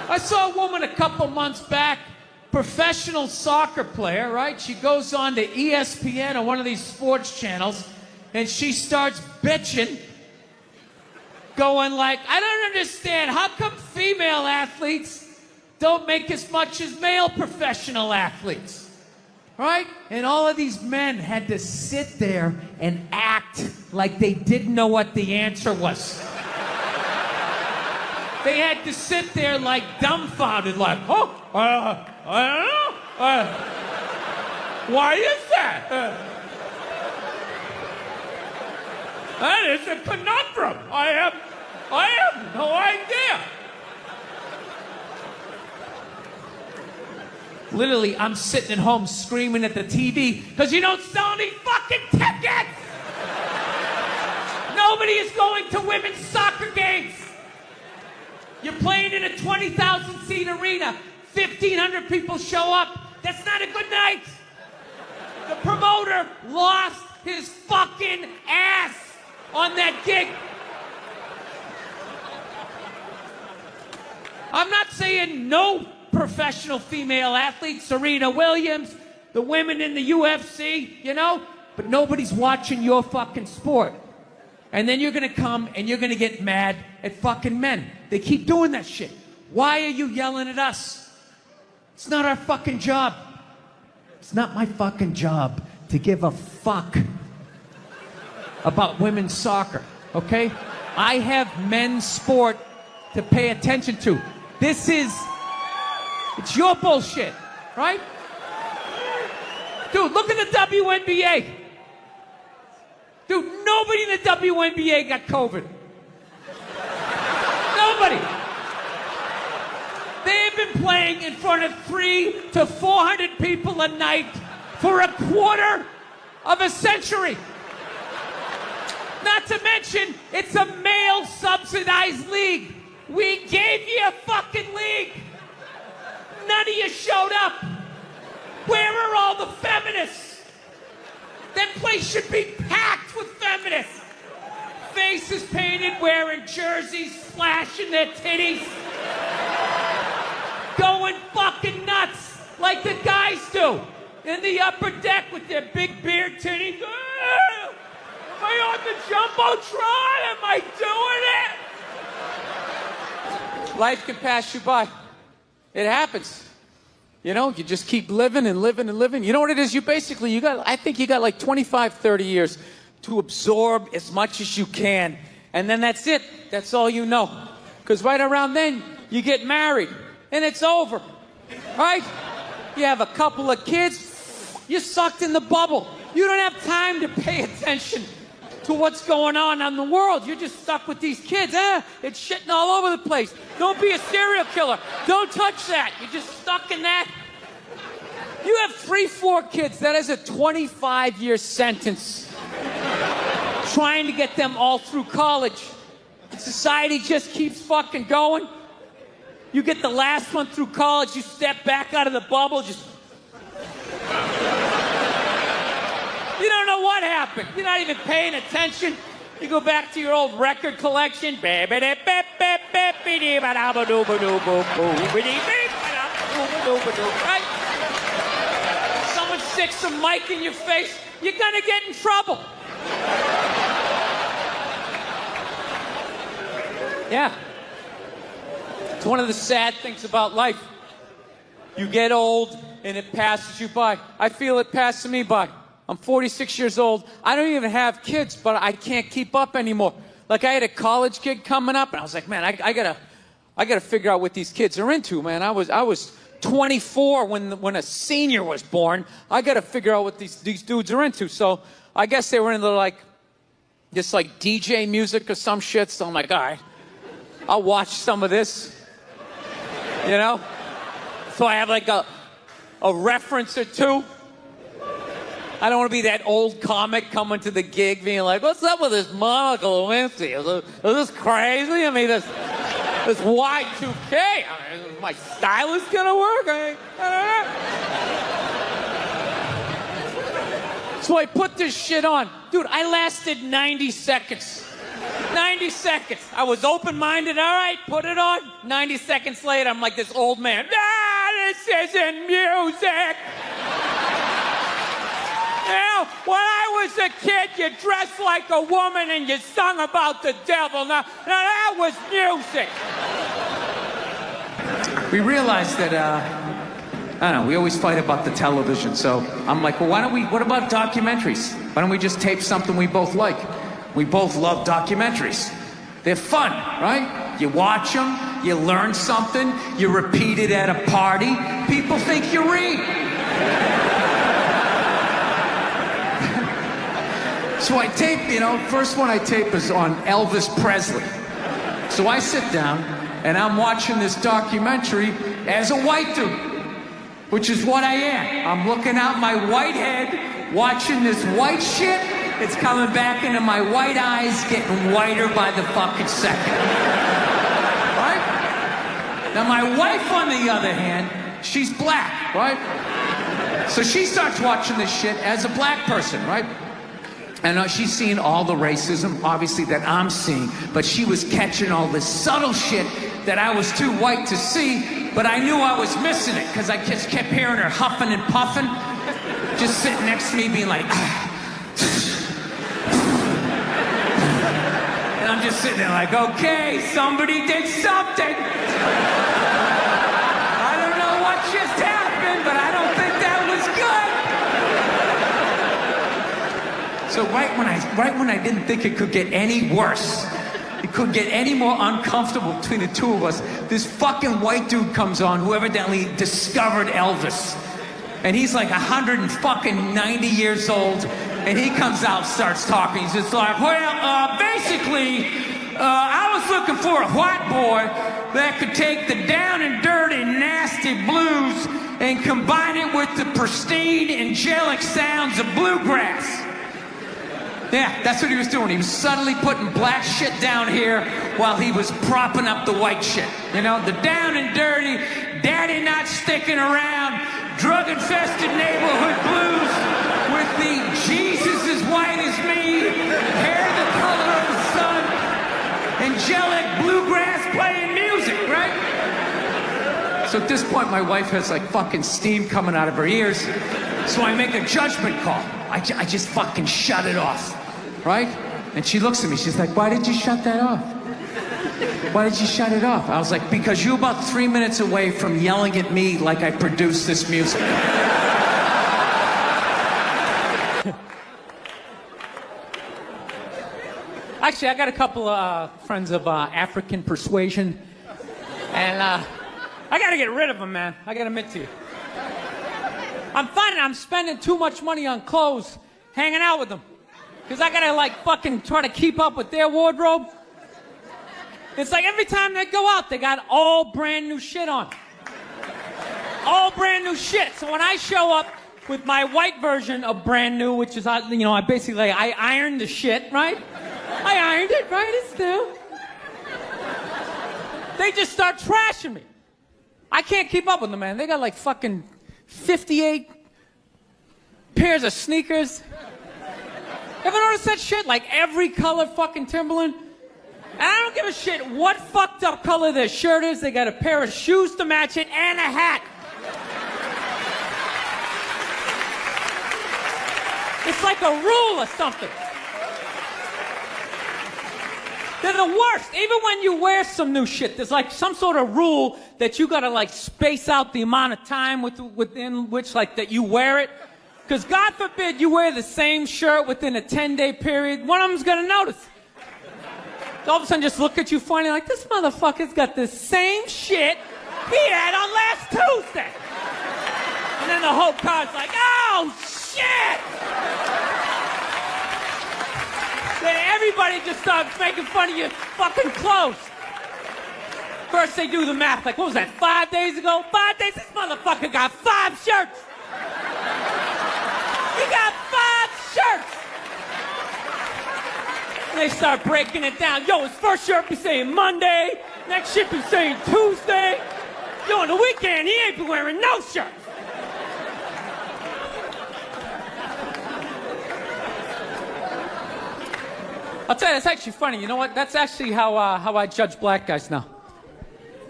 I saw a woman a couple months back, professional soccer player, right? She goes on to ESPN or one of these sports channels, and she starts bitching, going like, I don't understand, how come female athletes don't make as much as male professional athletes? Right? And all of these men had to sit there and act like they didn't know what the answer was. They had to sit there like dumbfounded, like, oh, I don't know. Why is that? That is a conundrum. I have no idea. Literally, I'm sitting at home screaming at the TV because you don't sell any fucking tickets! Nobody is going to women's soccer games. You're playing in a 20,000-seat arena. 1,500 people show up. That's not a good night. The promoter lost his fucking ass on that gig. I'm not saying no professional female athletes, Serena Williams, the women in the UFC, you know? But nobody's watching your fucking sport. And then you're gonna come and you're gonna get mad at fucking men. They keep doing that shit. Why are you yelling at us? It's not our fucking job. It's not my fucking job to give a fuck about women's soccer, okay? I have men's sport to pay attention to. It's your bullshit, right? Dude, look at the WNBA. Dude, nobody in the WNBA got COVID. Nobody. They have been playing in front of 300 to 400 people a night for a quarter of a century. Not to mention, it's a male-subsidized league. We gave you a fucking league. None of you showed up. Where are all the feminists? That place should be packed with feminists. Faces painted, wearing jerseys, flashing their titties. Going fucking nuts like the guys do in the upper deck with their big beard titties. Am I on the Jumbotron? Am I doing it? Life can pass you by. It happens. You know, you just keep living and living and living. You know what it is? I think you got like 25, 30 years to absorb as much as you can. And then that's it. That's all you know. Because right around then, you get married. And it's over. Right? You have a couple of kids. You're sucked in the bubble. You don't have time to pay attention to what's going on in the world. You're just stuck with these kids. It's shitting all over the place. Don't be a serial killer. Don't touch that. You're just stuck in that. You have 3, 4 kids. That is a 25-year sentence. Trying to get them all through college. And society just keeps fucking going. You get the last one through college, you step back out of the bubble, just... You don't know what happened. You're not even paying attention. You go back to your old record collection. Right? Someone sticks a mic in your face, you're gonna get in trouble. Yeah. It's one of the sad things about life. You get old and it passes you by. I feel it passing me by. I'm 46 years old. I don't even have kids, but I can't keep up anymore. Like, I had a college kid coming up, and I was like, man, I gotta figure out what these kids are into, man. I was 24 when a senior was born. I gotta figure out what these dudes are into. So I guess they were into like DJ music or some shit. So I'm like, all right, I'll watch some of this. You know? So I have like a reference or two. I don't want to be that old comic coming to the gig being like, what's up with this Monica Lewinsky? Is this crazy? I mean, this Y2K. I mean, is my stylist going to work? I don't know. So I put this shit on. Dude, I lasted 90 seconds. 90 seconds. I was open-minded. All right, put it on. 90 seconds later, I'm like this old man. This isn't music. Now, when I was a kid, you dressed like a woman and you sung about the devil. Now that was music. We realized that, I don't know, we always fight about the television, so I'm like, well, what about documentaries? Why don't we just tape something we both like? We both love documentaries. They're fun, right? You watch them, you learn something, you repeat it at a party, people think you read. So I tape, first one I tape is on Elvis Presley. So I sit down and I'm watching this documentary as a white dude, which is what I am. I'm looking out my white head, watching this white shit. It's coming back into my white eyes, getting whiter by the fucking second. Right? Now my wife, on the other hand, she's black, right? So she starts watching this shit as a black person, right? And she's seeing all the racism, obviously, that I'm seeing, but she was catching all this subtle shit that I was too white to see, but I knew I was missing it, because I just kept hearing her huffing and puffing, just sitting next to me being like, and I'm just sitting there like, okay, somebody did something. I don't know what just happened, but I don't think that was good. So right when I didn't think it could get any worse, it could get any more uncomfortable between the two of us, this fucking white dude comes on who evidently discovered Elvis. And he's like 190 years old, and he comes out, starts talking. He's just like, well, basically, I was looking for a white boy that could take the down and dirty, nasty blues and combine it with the pristine, angelic sounds of bluegrass. Yeah, that's what he was doing. He was subtly putting black shit down here while he was propping up the white shit. The down and dirty, daddy not sticking around, drug-infested neighborhood blues with the Jesus as white as me, hair the color of the sun, angelic bluegrass playing music, right? So at this point, my wife has like fucking steam coming out of her ears. So I make a judgment call. I just fucking shut it off, right? And she looks at me, she's like, why did you shut that off? Why did you shut it off? I was like, because you're about 3 minutes away from yelling at me like I produced this music. Actually, I got a couple of friends of African persuasion, and I gotta get rid of them, man. I gotta admit to you. I'm finding I'm spending too much money on clothes hanging out with them. Because I gotta like fucking try to keep up with their wardrobe. It's like every time they go out, they got all brand new shit on. All brand new shit. So when I show up with my white version of brand new, which is, I basically, I ironed the shit, right? I ironed it, right? It's new. They just start trashing me. I can't keep up with them, man. They got like fucking 58 pairs of sneakers. Ever notice that shit? Like every color fucking Timberland? And I don't give a shit what fucked up color their shirt is. They got a pair of shoes to match it and a hat. It's like a rule or something. They're the worst. Even when you wear some new shit, there's like some sort of rule that you gotta like space out the amount of time within which like that you wear it. Because God forbid you wear the same shirt within a 10-day period, one of them's gonna notice. So all of a sudden just look at you funny like, this motherfucker's got the same shit he had on last Tuesday. And then the whole car's like, oh shit! Then everybody just starts making fun of your fucking clothes. First they do the math, like, what was that, 5 days ago? 5 days? This motherfucker got 5 shirts! He got 5 shirts! And they start breaking it down. Yo, his first shirt be saying Monday, next shirt be saying Tuesday. Yo, on the weekend, he ain't be wearing no shirts. I'll tell you, that's actually funny. You know what? That's actually how I judge black guys now.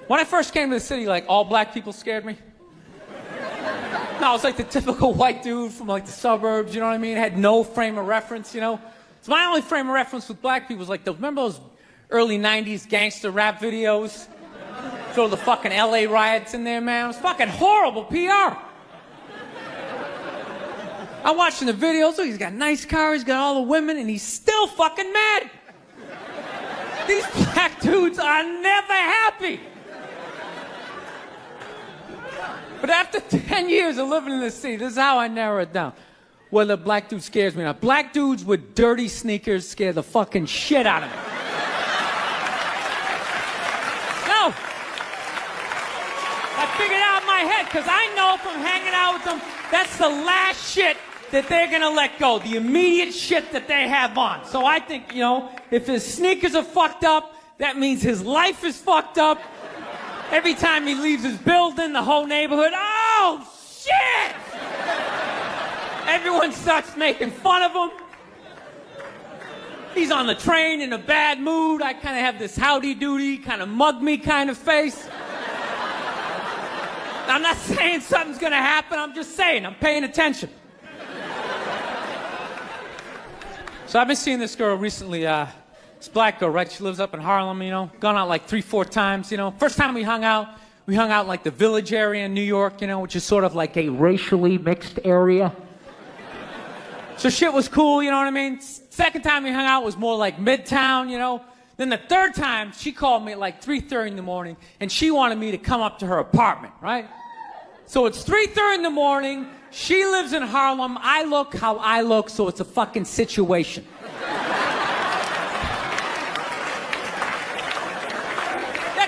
When I first came to the city, like, all black people scared me. No, I was like the typical white dude from like the suburbs, you know what I mean? Had no frame of reference, you know? So my only frame of reference with black people was like, remember those early 90s gangster rap videos? Throw the fucking LA riots in there, man. It was fucking horrible PR. I'm watching the videos, look, he's got a nice car, he's got all the women, and he's still fucking mad. These black dudes are never happy. But after 10 years of living in this city, this is how I narrow it down. Whether a black dude scares me or not. Black dudes with dirty sneakers scare the fucking shit out of me. No. I figured out in my head, because I know from hanging out with them, that's the last shit that they're gonna let go. The immediate shit that they have on. So I think, you know, if his sneakers are fucked up, that means his life is fucked up. Every time he leaves his building, the whole neighborhood, oh, shit! Everyone starts making fun of him. He's on the train in a bad mood. I kind of have this howdy-doody, kind of mug-me kind of face. I'm not saying something's gonna happen, I'm just saying, I'm paying attention. So I've been seeing this girl recently, this black girl, right? She lives up in Harlem, you know, gone out like 3-4 times, you know. First time we hung out in like the Village area in New York, you know, which is sort of like a racially mixed area. So shit was cool, you know what I mean? Second time we hung out was more like Midtown, you know. Then the third time, she called me at like 3:30 in the morning, and she wanted me to come up to her apartment, right? So it's 3:30 in the morning, she lives in Harlem, I look how I look, so it's a fucking situation.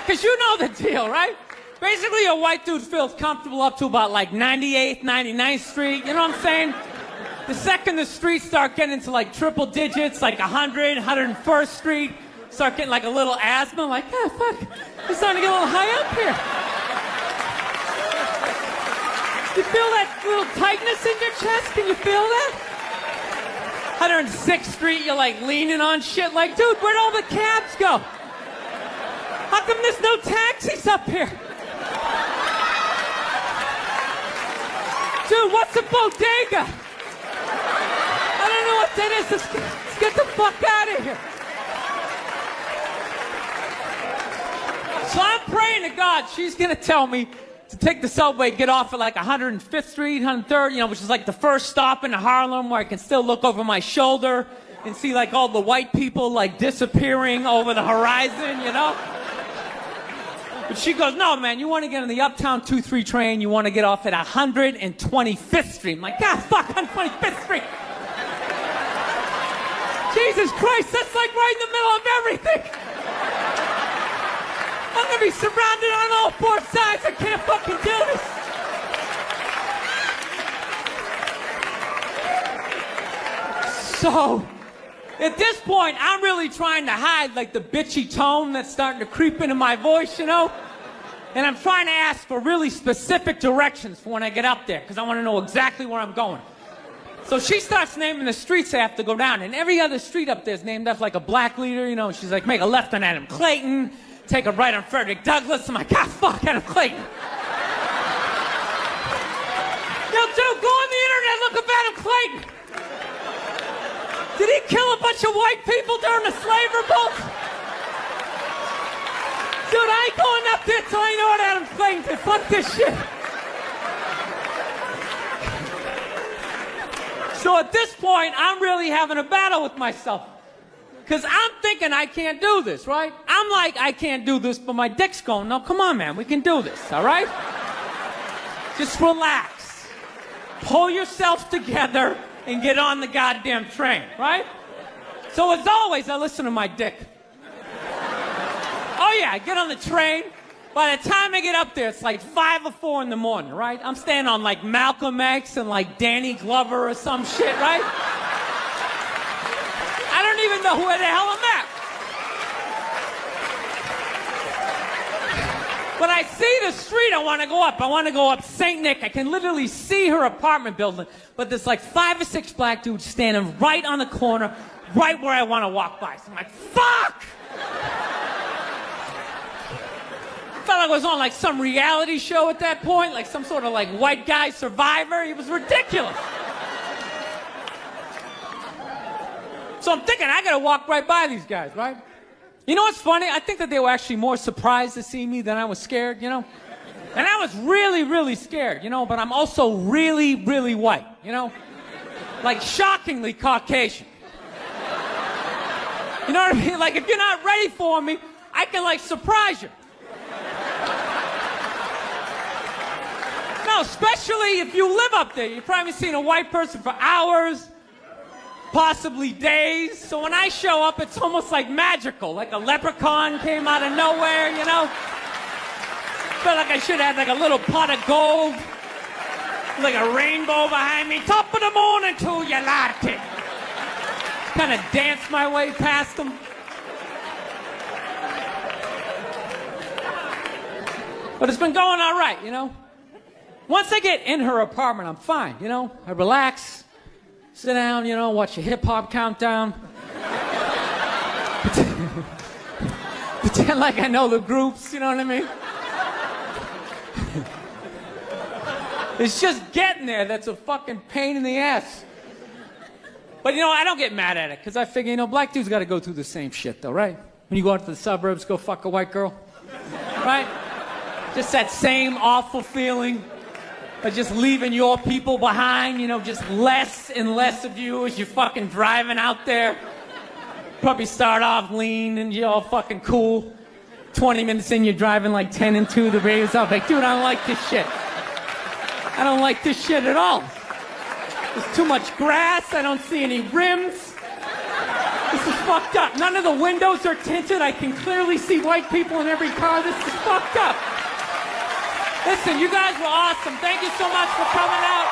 Because you know the deal, right? Basically, a white dude feels comfortable up to about like 98th, 99th Street, you know what I'm saying? The second the streets start getting into like triple digits, like 100, 101st Street, start getting like a little asthma, like, ah, fuck, it's starting to get a little high up here. You feel that little tightness in your chest? Can you feel that? 106th Street, you're like leaning on shit, like, dude, where'd all the cabs go? How come there's no taxis up here? Dude, what's a bodega? I don't know what that is. Let's get the fuck out of here. So I'm praying to God she's gonna tell me to take the subway, get off at like 105th Street, 103rd, you know, which is like the first stop in Harlem where I can still look over my shoulder and see like all the white people like disappearing over the horizon, you know? But she goes, no, man, you want to get on the Uptown 2-3 train, you want to get off at 125th Street. I'm like, God, fuck, 125th Street. Jesus Christ, that's like right in the middle of everything. I'm going to be surrounded on all four sides. I can't fucking do this. So, at this point, I'm really trying to hide like the bitchy tone that's starting to creep into my voice, you know? And I'm trying to ask for really specific directions for when I get up there, because I want to know exactly where I'm going. So she starts naming the streets I have to go down, and every other street up there is named after like a black leader, you know? She's like, make a left on Adam Clayton, take a right on Frederick Douglass. I'm like, God, fuck Adam Clayton. Yo, dude, go on the internet, look up Adam Clayton. Did he kill a bunch of white people during the slave revolt? Dude, I ain't going up there till I know what Adam Clayton did. Fuck this shit. So at this point, I'm really having a battle with myself. Because I'm thinking I can't do this, right? I'm like, I can't do this, but my dick's going, no, come on, man, we can do this, all right? Just relax. Pull yourself together and get on the goddamn train, right? So as always, I listen to my dick. Oh yeah, I get on the train. By the time I get up there, it's like 5 or 4 in the morning, right? I'm staying on like Malcolm X and like Danny Glover or some shit, right? I don't even know where the hell I'm at. But I see the street I want to go up. I want to go up St. Nick. I can literally see her apartment building. But there's like 5 or 6 black dudes standing right on the corner, right where I want to walk by. So I'm like, fuck! I felt like I was on like some reality show at that point, like some sort of like white guy survivor. It was ridiculous. So I'm thinking, I gotta walk right by these guys, right? You know what's funny? I think that they were actually more surprised to see me than I was scared, you know? And I was really, really scared, you know, but I'm also really, really white, you know? Like shockingly Caucasian. You know what I mean? Like if you're not ready for me, I can like surprise you. No, especially if you live up there. You've probably seen a white person for hours, possibly days. So when I show up, it's almost like magical, like a leprechaun came out of nowhere, you know? Felt like I should have like a little pot of gold, like a rainbow behind me. Top of the morning to you, latte. Kind of dance my way past them. But it's been going all right, you know? Once I get in her apartment, I'm fine, you know? I relax, sit down, you know, watch a hip-hop countdown. Pretend like I know the groups, you know what I mean? It's just getting there that's a fucking pain in the ass. But, you know, I don't get mad at it, because I figure, you know, black dudes got to go through the same shit, though, right? When you go out to the suburbs, go fuck a white girl, right? Just that same awful feeling of just leaving your people behind, you know, just less and less of you as you're fucking driving out there. Probably start off lean and you're all fucking cool. 20 minutes in, you're driving like 10 and 2, the radio's off. Like, dude, I don't like this shit. I don't like this shit at all. There's too much grass. I don't see any rims. This is fucked up. None of the windows are tinted. I can clearly see white people in every car. This is fucked up. Listen, you guys were awesome. Thank you so much for coming out.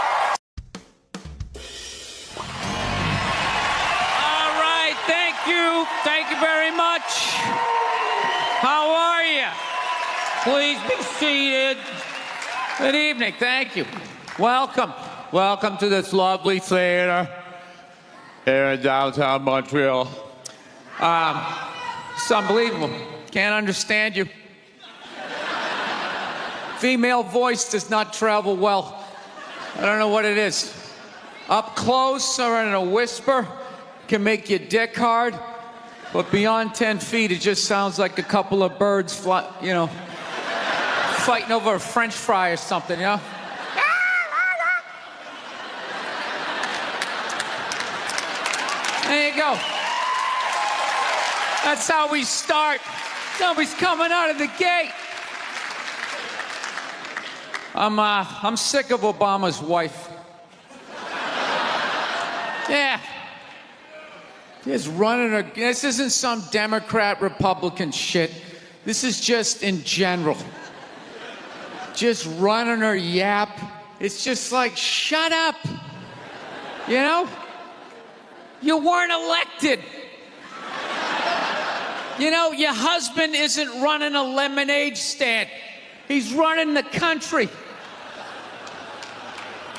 All right, thank you. Thank you very much. How are you? Please be seated. Good evening. Thank you. Welcome. Welcome to this lovely theater here in downtown Montreal. It's unbelievable. Can't understand you. Female voice does not travel well. I don't know what it is. Up close or in a whisper can make your dick hard, but beyond 10 feet, it just sounds like a couple of birds fighting over a French fry or something, you know? There you go. That's how we start. Somebody's coming out of the gate. I'm sick of Obama's wife. Yeah. Just running her. This isn't some Democrat, Republican shit. This is just in general. Just running her yap. It's just like, shut up. You know? You weren't elected. You know, your husband isn't running a lemonade stand. He's running the country.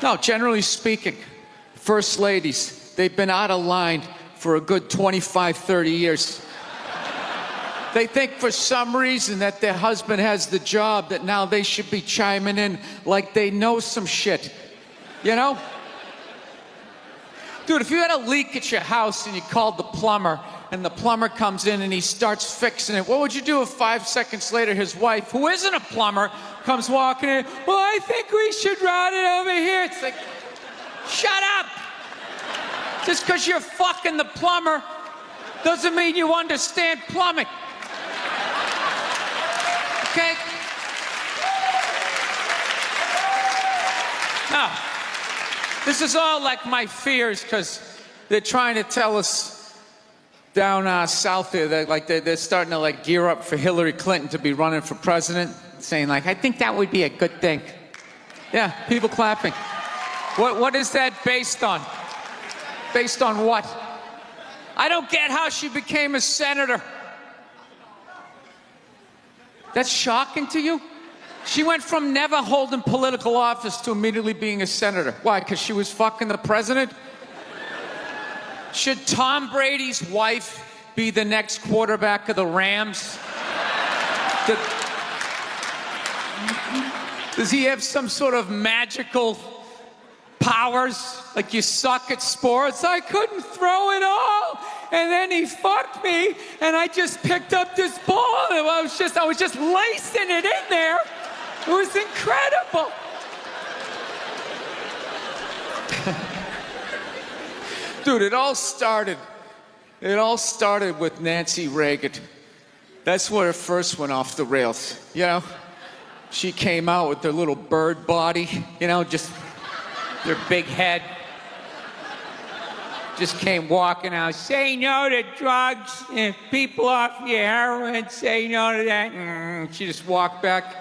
No, generally speaking, first ladies, they've been out of line for a good 25, 30 years. They think for some reason that their husband has the job, that now they should be chiming in like they know some shit. You know? Dude, if you had a leak at your house and you called the plumber, and the plumber comes in and he starts fixing it, what would you do if 5 seconds later his wife, who isn't a plumber, comes walking in? Well, I think we should route it over here. It's like, shut up! Just because you're fucking the plumber doesn't mean you understand plumbing. Okay? No. This is all like my fears, because they're trying to tell us down south there that like they're starting to like gear up for Hillary Clinton to be running for president, saying like, I think that would be a good thing. Yeah, people clapping. What is that based on? Based on what? I don't get how she became a senator. That's shocking to you? She went from never holding political office to immediately being a senator. Why? Because she was fucking the president? Should Tom Brady's wife be the next quarterback of the Rams? Does he have some sort of magical powers? Like, you suck at sports? I couldn't throw it all, and then he fucked me, and I just picked up this ball, and I was just lacing it in there. It was incredible. Dude, it all started with Nancy Reagan. That's where it first went off the rails, you know? She came out with her little bird body, you know, just their big head. Just came walking out, say no to drugs, and people off your heroin, say no to that. She just walked back.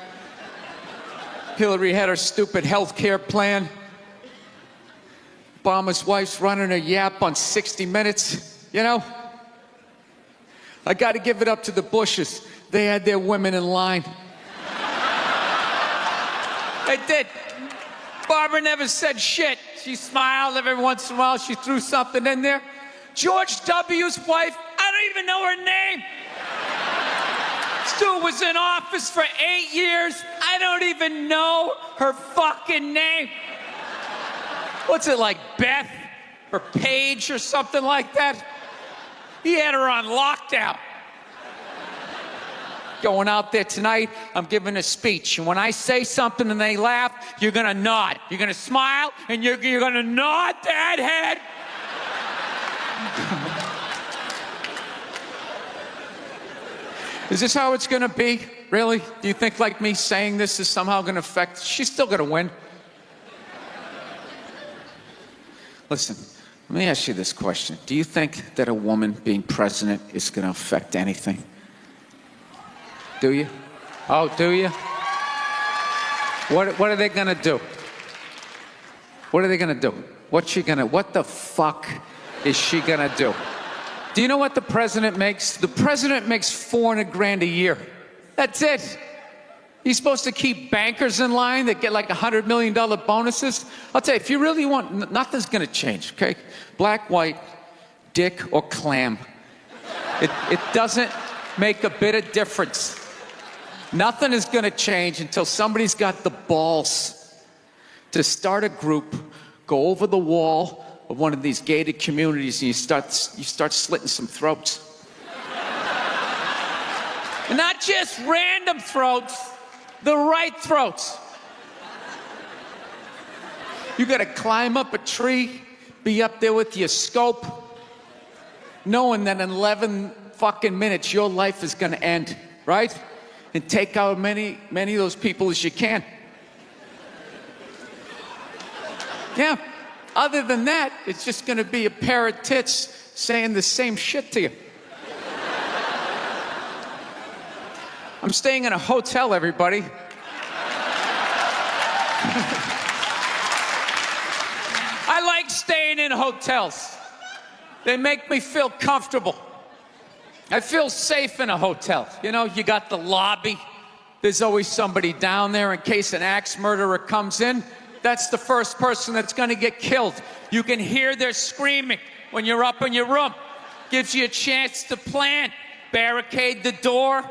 Hillary had her stupid health care plan. Obama's wife's running a yap on 60 Minutes, you know? I got to give it up to the Bushes. They had their women in line. They did. Barbara never said shit. She smiled every once in a while. She threw something in there. George W.'s wife, I don't even know her name. Stu was in office for 8 years. I don't even know her fucking name. What's it, like Beth or Paige or something like that? He had her on lockdown. Going out there tonight, I'm giving a speech. And when I say something and they laugh, you're gonna nod. You're gonna smile, and you're gonna nod that head. Is this how it's gonna be? Really? Do you think, like, me saying this is somehow gonna affect? She's still gonna win. Listen, let me ask you this question. Do you think that a woman being president is gonna affect anything? Do you? Oh, do you? What are they gonna do? What are they gonna do? What the fuck is she gonna do? Do you know what the president makes? The president makes $400,000 a year. That's it. He's supposed to keep bankers in line that get like $100 million bonuses. I'll tell you, if you really want, nothing's gonna change, okay? Black, white, dick, or clam. It doesn't make a bit of difference. Nothing is going to change until somebody's got the balls to start a group, go over the wall of one of these gated communities, and you start slitting some throats. And not just random throats, the right throats. You got to climb up a tree, be up there with your scope, knowing that in 11 fucking minutes your life is going to end, right? And take out many of those people as you can. Yeah. Other than that, it's just gonna be a pair of tits saying the same shit to you. I'm staying in a hotel, everybody. I like staying in hotels. They make me feel comfortable. I feel safe in a hotel. You know, you got the lobby. There's always somebody down there in case an axe murderer comes in. That's the first person that's gonna get killed. You can hear their screaming when you're up in your room. Gives you a chance to plan. Barricade the door,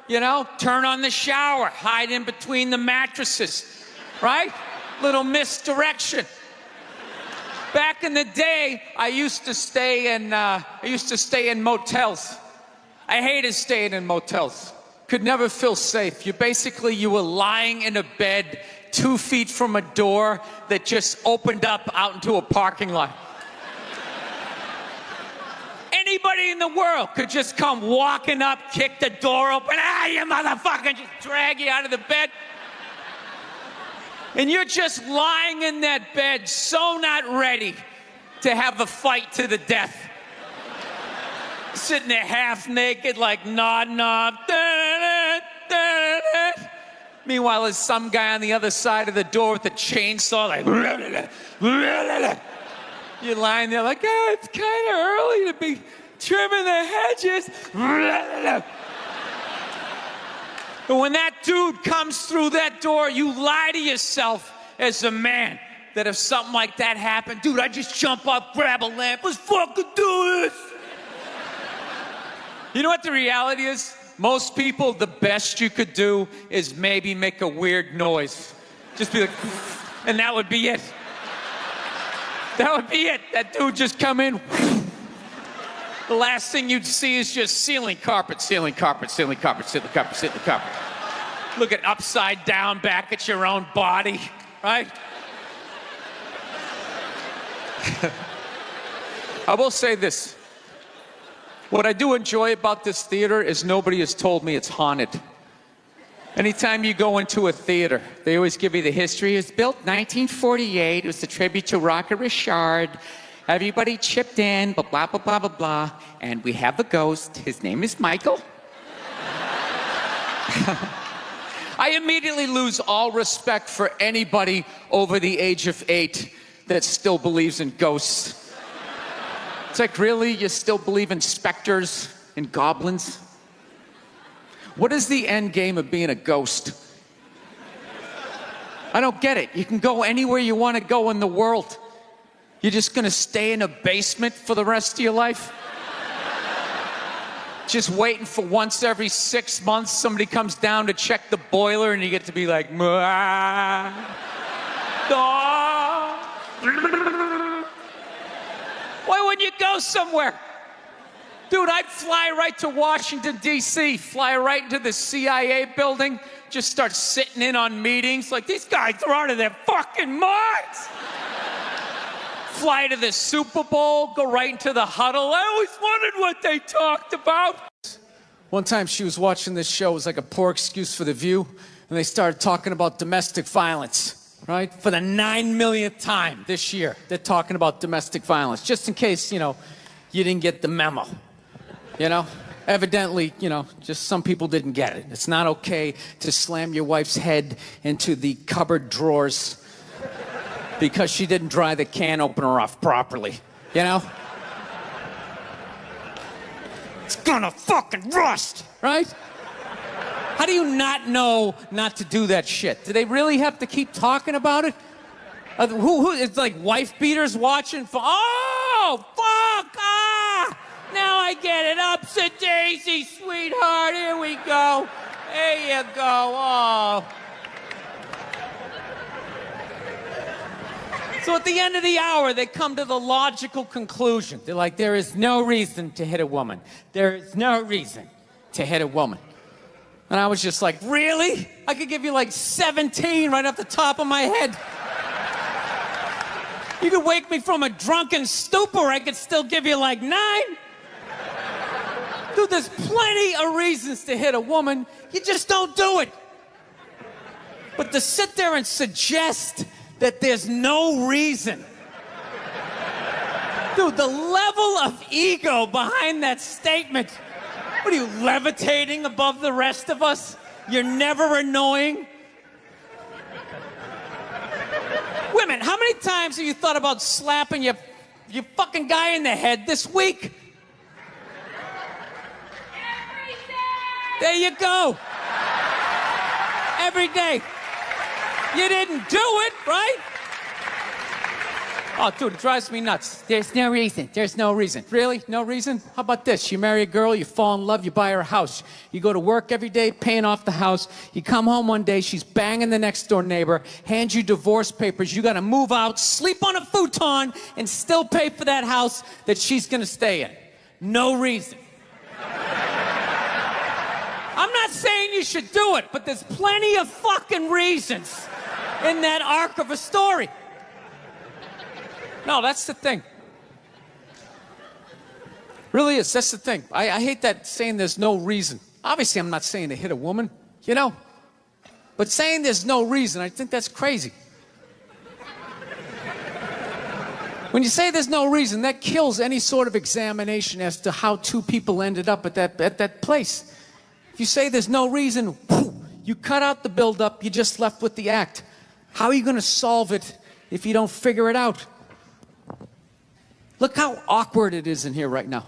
you know, turn on the shower, hide in between the mattresses, right? Little misdirection. Back in the day, I used to stay in motels. I hated staying in motels. Could never feel safe. You were lying in a bed 2 feet from a door that just opened up out into a parking lot. Anybody in the world could just come walking up, kick the door open, you motherfucker, just drag you out of the bed. And you're just lying in that bed, so not ready to have a fight to the death. Sitting there half naked, like nod. Meanwhile, there's some guy on the other side of the door with a chainsaw, like. You're lying there like, it's kind of early to be trimming the hedges. But when that dude comes through that door, you lie to yourself as a man. that if something like that happened, dude, I'd just jump up, grab a lamp, let's fucking do this. You know what the reality is? Most people, the best you could do is maybe make a weird noise. Just be like, and that would be it. That would be it. That dude just come in. The last thing you'd see is just ceiling carpet, ceiling carpet, ceiling carpet, ceiling carpet, ceiling carpet. Looking upside down back at your own body, right? I will say this. What I do enjoy about this theater is nobody has told me it's haunted. Anytime you go into a theater, they always give you the history. It was built 1948. It was a tribute to Rocket Richard. Everybody chipped in, blah, blah, blah, blah, blah, blah. And we have a ghost. His name is Michael. I immediately lose all respect for anybody over the age of 8 that still believes in ghosts. It's like, really? You still believe in specters and goblins? What is the end game of being a ghost? I don't get it. You can go anywhere you want to go in the world. You're just going to stay in a basement for the rest of your life? Just waiting for once every 6 months somebody comes down to check the boiler and you get to be like, why wouldn't you go somewhere? Dude, I'd fly right to Washington, D.C., fly right into the CIA building, just start sitting in on meetings like, these guys are out of their fucking minds. Fly to the Super Bowl, go right into the huddle. I always wondered what they talked about. One time she was watching this show, it was like a poor excuse for The View, and they started talking about domestic violence, right? For the 9 millionth time this year, they're talking about domestic violence, just in case, you didn't get the memo, Evidently, just some people didn't get it. It's not okay to slam your wife's head into the cupboard drawers because she didn't dry the can opener off properly, It's gonna fucking rust, right? How do you not know not to do that shit? Do they really have to keep talking about it? Who it's like wife beaters watching? Oh, fuck! Ah! Now I get it. Ups a daisy, sweetheart. Here we go. There you go. Oh. So at the end of the hour, they come to the logical conclusion. They're like, there is no reason to hit a woman. There is no reason to hit a woman. And I was just like, really? I could give you like 17 right off the top of my head. You could wake me from a drunken stupor, I could still give you like 9. Dude, there's plenty of reasons to hit a woman. You just don't do it. But to sit there and suggest that there's no reason. Dude, the level of ego behind that statement. What are you, levitating above the rest of us? You're never annoying? Women, how many times have you thought about slapping your fucking guy in the head this week? Every day! There you go. Every day. You didn't do it, right? Oh, dude, it drives me nuts. There's no reason. There's no reason. Really? No reason? How about this? You marry a girl, you fall in love, you buy her a house. You go to work every day, paying off the house. You come home one day, she's banging the next door neighbor, hands you divorce papers. You got to move out, sleep on a futon, and still pay for that house that she's going to stay in. No reason. I'm not saying you should do it, but there's plenty of fucking reasons in that arc of a story. No, that's the thing. Really is. That's the thing. I hate that saying there's no reason. Obviously, I'm not saying to hit a woman, But saying there's no reason, I think that's crazy. When you say there's no reason, that kills any sort of examination as to how two people ended up at that place. If you say there's no reason, you cut out the build-up, you're just left with the act. How are you going to solve it if you don't figure it out? Look how awkward it is in here right now.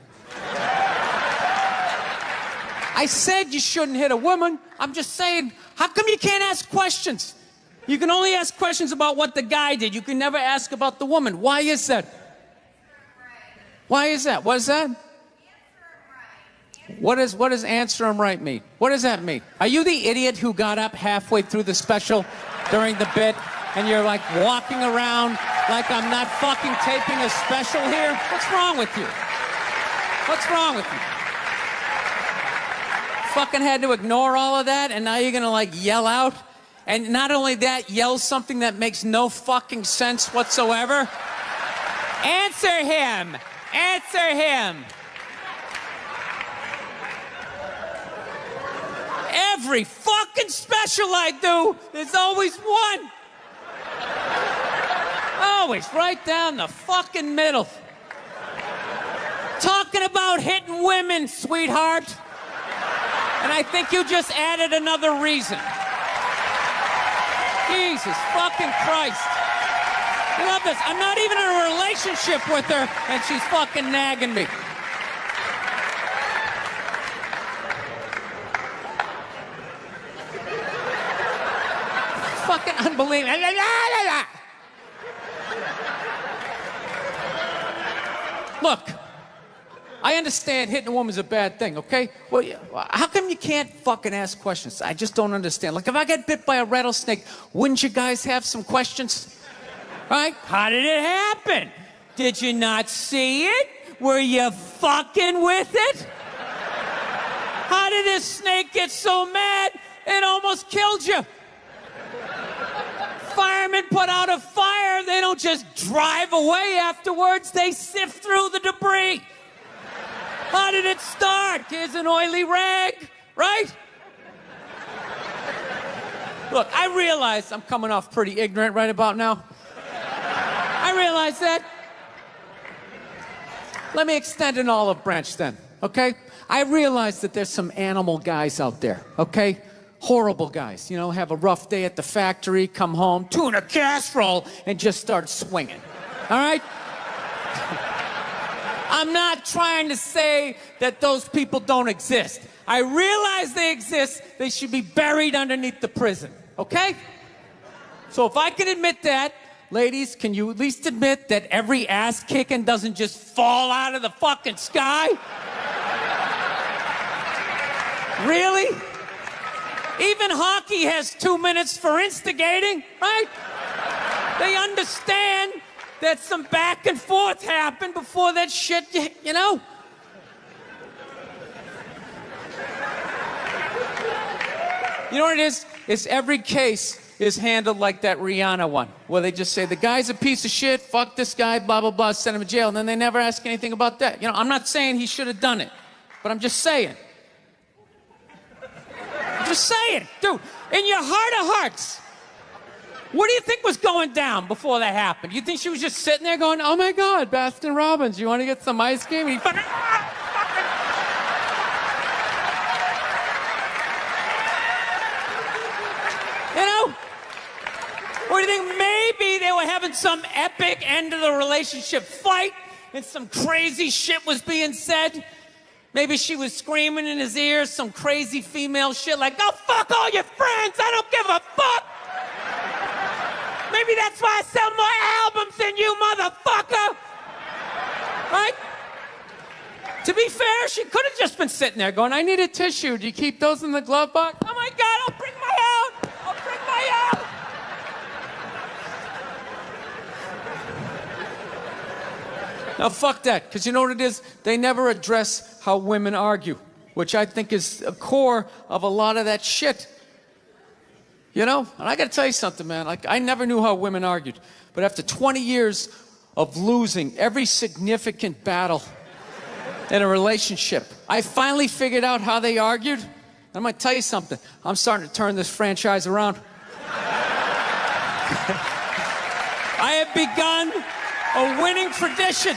I said you shouldn't hit a woman. I'm just saying, how come you can't ask questions? You can only ask questions about what the guy did. You can never ask about the woman. Why is that? Why is that? What is that? What does answer him right mean? What does that mean? Are you the idiot who got up halfway through the special during the bit and you're like walking around like I'm not fucking taping a special here? What's wrong with you? What's wrong with you? Fucking had to ignore all of that and now you're gonna like yell out? And not only that, yell something that makes no fucking sense whatsoever? Answer him! Answer him! Every fucking special I do, there's always one. Always right down the fucking middle. Talking about hitting women, sweetheart. And I think you just added another reason. Jesus fucking Christ. Love this. I'm not even in a relationship with her, and she's fucking nagging me. Fucking unbelievable. Look, I understand hitting a woman's a bad thing, okay? Well, how come you can't fucking ask questions? I just don't understand. Like, if I get bit by a rattlesnake, wouldn't you guys have some questions? Right? How did it happen? Did you not see it? Were you fucking with it? How did this snake get so mad it almost killed you? Firemen put out a fire, they don't just drive away afterwards, they sift through the debris. How did it start? Here's an oily rag, right? Look, I realize I'm coming off pretty ignorant right about now. I realize that. Let me extend an olive branch then, okay? I realize that there's some animal guys out there, okay? Horrible guys, you know, have a rough day at the factory, come home, tuna casserole, and just start swinging, all right? I'm not trying to say that those people don't exist. I realize they exist. They should be buried underneath the prison, okay? So if I can admit that, ladies, can you at least admit that every ass kicking doesn't just fall out of the fucking sky? Really? Even hockey has 2 minutes for instigating, right? They understand that some back and forth happened before that shit, you know? You know what it is? It's every case is handled like that Rihanna one, where they just say, the guy's a piece of shit, fuck this guy, blah, blah, blah, send him to jail, and then they never ask anything about that. You know, I'm not saying he should have done it, but I'm just saying. I'm just saying, dude, in your heart of hearts, what do you think was going down before that happened? You think she was just sitting there going, oh my God, Baskin Robbins, you want to get some ice cream? And he fucking, you know? Or do you think maybe they were having some epic end of the relationship fight and some crazy shit was being said? Maybe she was screaming in his ears some crazy female shit like, go fuck all your friends, I don't give a fuck! Maybe that's why I sell more albums than you, motherfucker! Right? To be fair, she could have just been sitting there going, I need a tissue. Do you keep those in the glove box? Oh my God, I'll bring my out! I'll bring my out! Now, fuck that, because you know what it is? They never address how women argue, which I think is a core of a lot of that shit. You know? And I gotta tell you something, man. Like, I never knew how women argued. But after 20 years of losing every significant battle in a relationship, I finally figured out how they argued. I'm gonna tell you something. I'm starting to turn this franchise around. I have begun a winning tradition.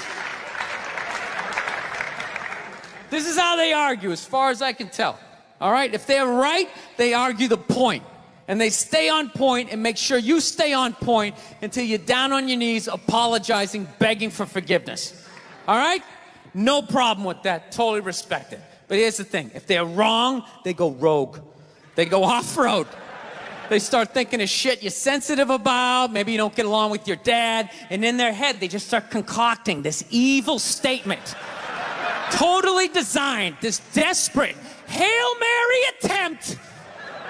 This is how they argue, as far as I can tell. All right? If they're right, they argue the point. And they stay on point and make sure you stay on point until you're down on your knees, apologizing, begging for forgiveness. All right? No problem with that. Totally respect it. But here's the thing. If they're wrong, they go rogue. They go off-road. They start thinking of shit you're sensitive about. Maybe you don't get along with your dad. And in their head, they just start concocting this evil statement. Totally designed, this desperate Hail Mary attempt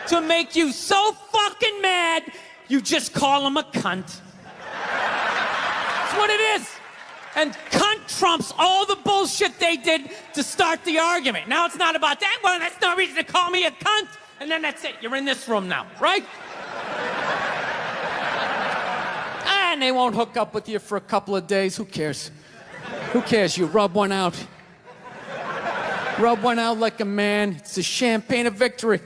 to make you so fucking mad, you just call him a cunt. That's what it is. And cunt trumps all the bullshit they did to start the argument. Now it's not about that. Well, that's no reason to call me a cunt. And then that's it. You're in this room now, right? And they won't hook up with you for a couple of days. Who cares? Who cares? You rub one out. Rub one out like a man. It's the champagne of victory.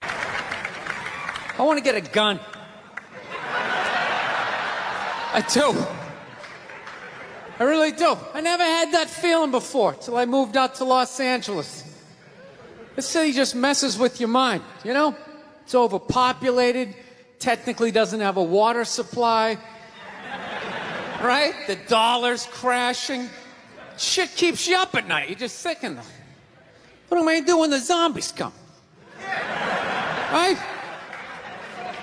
I want to get a gun. I do. I really do. I never had that feeling before till I moved out to Los Angeles. This city just messes with your mind, you know? It's overpopulated, technically doesn't have a water supply, right? The dollar's crashing. Shit keeps you up at night. You're just thinking, what am I gonna do when the zombies come? Right?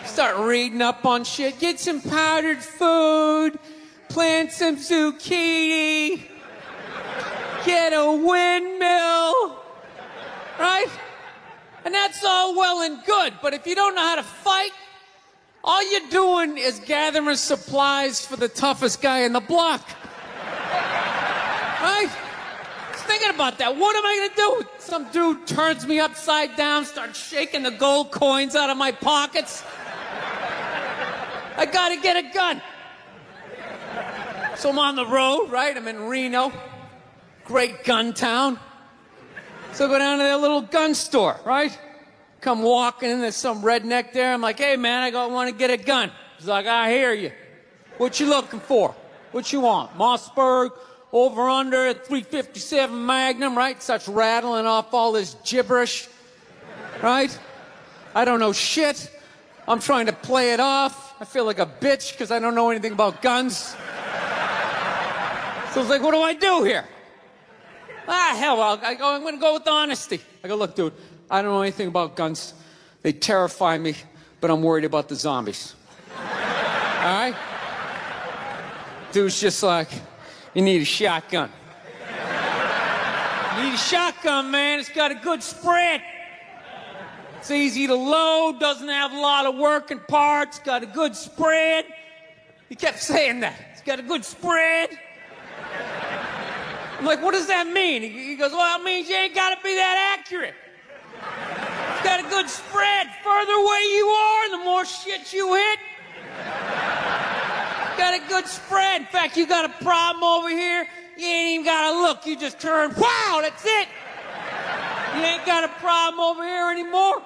Start reading up on shit. Get some powdered food. Plant some zucchini. Get a windmill. Right? And that's all well and good. But if you don't know how to fight, all you're doing is gathering supplies for the toughest guy in the block. Right? Just thinking about that. What am I gonna do? Some dude turns me upside down, starts shaking the gold coins out of my pockets. I gotta get a gun. So I'm on the road, right? I'm in Reno. Great gun town. So I go down to their little gun store, right? Come walking in, there's some redneck there. I'm like, hey man, I want to get a gun. He's like, I hear you. What you looking for? What you want? Mossberg, over under, 357 Magnum, right? Starts rattling off all this gibberish, right? I don't know shit. I'm trying to play it off. I feel like a bitch because I don't know anything about guns. So I was like, what do I do here? Hell, I'm going to go with honesty. I go, look, dude, I don't know anything about guns. They terrify me, but I'm worried about the zombies. All right? Dude's just like, you need a shotgun. You need a shotgun, man. It's got a good spread. It's easy to load, doesn't have a lot of working parts, got a good spread. He kept saying that. It's got a good spread. I'm like, what does that mean? He goes, well, it means you ain't got to be that accurate. It's got a good spread. Further away you are, the more shit you hit. Got a good spread. In fact, you got a problem over here, you ain't even got to look. You just turn, wow, that's it. You ain't got a problem over here anymore.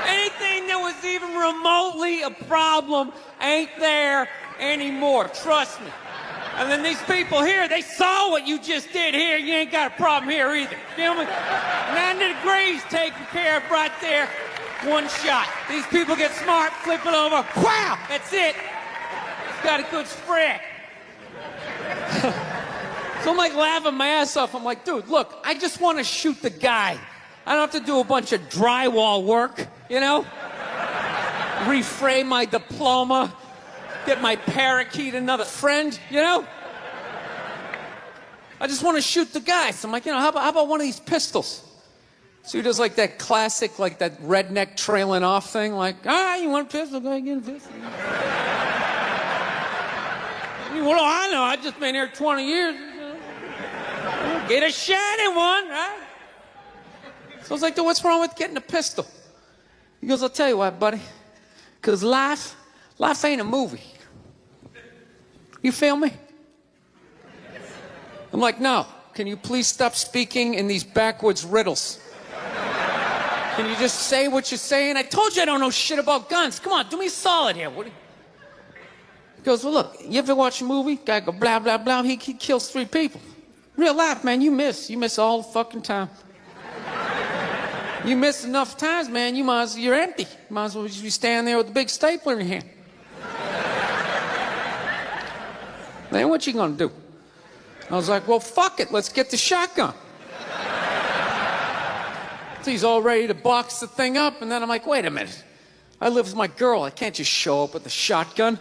Anything that was even remotely a problem ain't there anymore. Trust me. And then these people here, they saw what you just did here. You ain't got a problem here either. Feel me? 90 degrees taken care of right there. One shot. These people get smart, flip it over. Wow! That's it. It's got a good spread. So I'm like laughing my ass off. I'm like, dude, look, I just want to shoot the guy. I don't have to do a bunch of drywall work, you know? Reframe my diploma, get my parakeet another friend, you know? I just want to shoot the guy. So I'm like, you know, how about one of these pistols? So he does like that classic, like that redneck trailing off thing, like, you want a pistol? Go ahead, get a pistol. Well, I know, I've just been here 20 years. Get a shiny one, right? So I was like, dude, what's wrong with getting a pistol? He goes, I'll tell you what, buddy. Because life ain't a movie. You feel me? I'm like, no. Can you please stop speaking in these backwoods riddles? Can you just say what you're saying? I told you I don't know shit about guns. Come on, do me a solid here. He goes, well, look, you ever watch a movie? Guy go, blah, blah, blah. He kills 3 people. Real life, man, you miss. You miss all the fucking time. You miss enough times, man, you're empty. You might as well just be standing there with a big stapler in your hand. Then what you gonna do? I was like, well, fuck it, let's get the shotgun. So he's all ready to box the thing up, and then I'm like, wait a minute. I live with my girl. I can't just show up with a shotgun,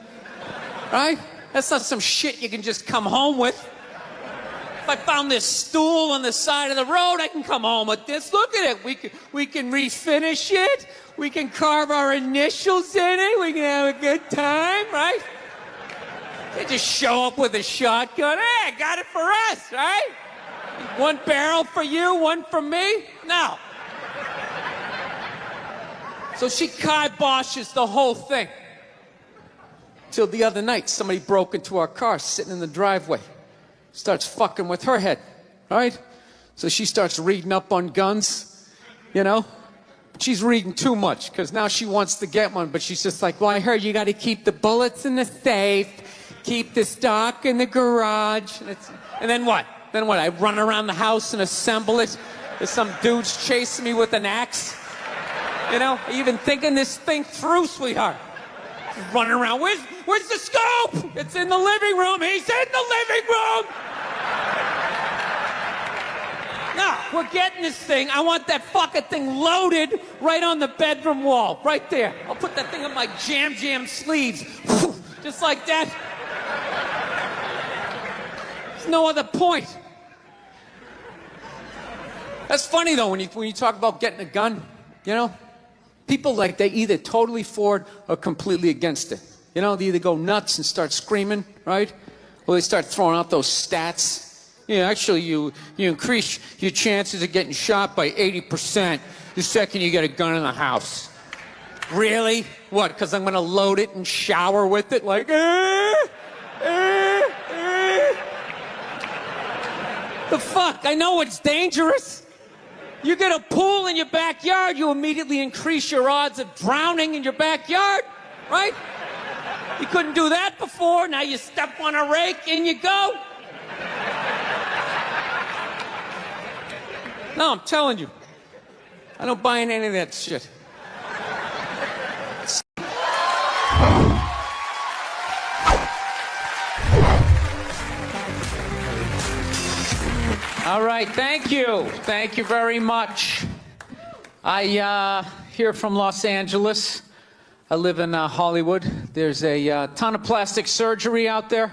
right? That's not some shit you can just come home with. If I found this stool on the side of the road, I can come home with this. Look at it. We can refinish it. We can carve our initials in it. We can have a good time, right? You just show up with a shotgun. Hey, I got it for us, right? One barrel for you, one for me? No. So she kiboshes the whole thing. Till the other night, somebody broke into our car sitting in the driveway. Starts fucking with her head, right? So she starts reading up on guns, you know? She's reading too much, because now she wants to get one, but she's just like, well, I heard you got to keep the bullets in the safe, keep the stock in the garage. And then what? Then what? I run around the house and assemble it? There's some dude's chasing me with an axe? You know? Are you even thinking this thing through, sweetheart? Running around. Where's the scope? It's in the living room. He's in the living room. No, we're getting this thing. I want that fucking thing loaded right on the bedroom wall. Right there. I'll put that thing on my jam sleeves. Just like that. There's no other point. That's funny, though, when you talk about getting a gun, you know? People, like, they either totally for it or completely against it. You know, they either go nuts and start screaming, right? Or they start throwing out those stats. Yeah, actually, you increase your chances of getting shot by 80% the second you get a gun in the house. Really? What, because I'm going to load it and shower with it? Like, The fuck? I know it's dangerous. You get a pool in your backyard, you immediately increase your odds of drowning in your backyard, right? You couldn't do that before, now you step on a rake, in you go. No, I'm telling you, I don't buy into any of that shit. All right, thank you. Thank you very much. I here from Los Angeles. I live in Hollywood. There's a ton of plastic surgery out there.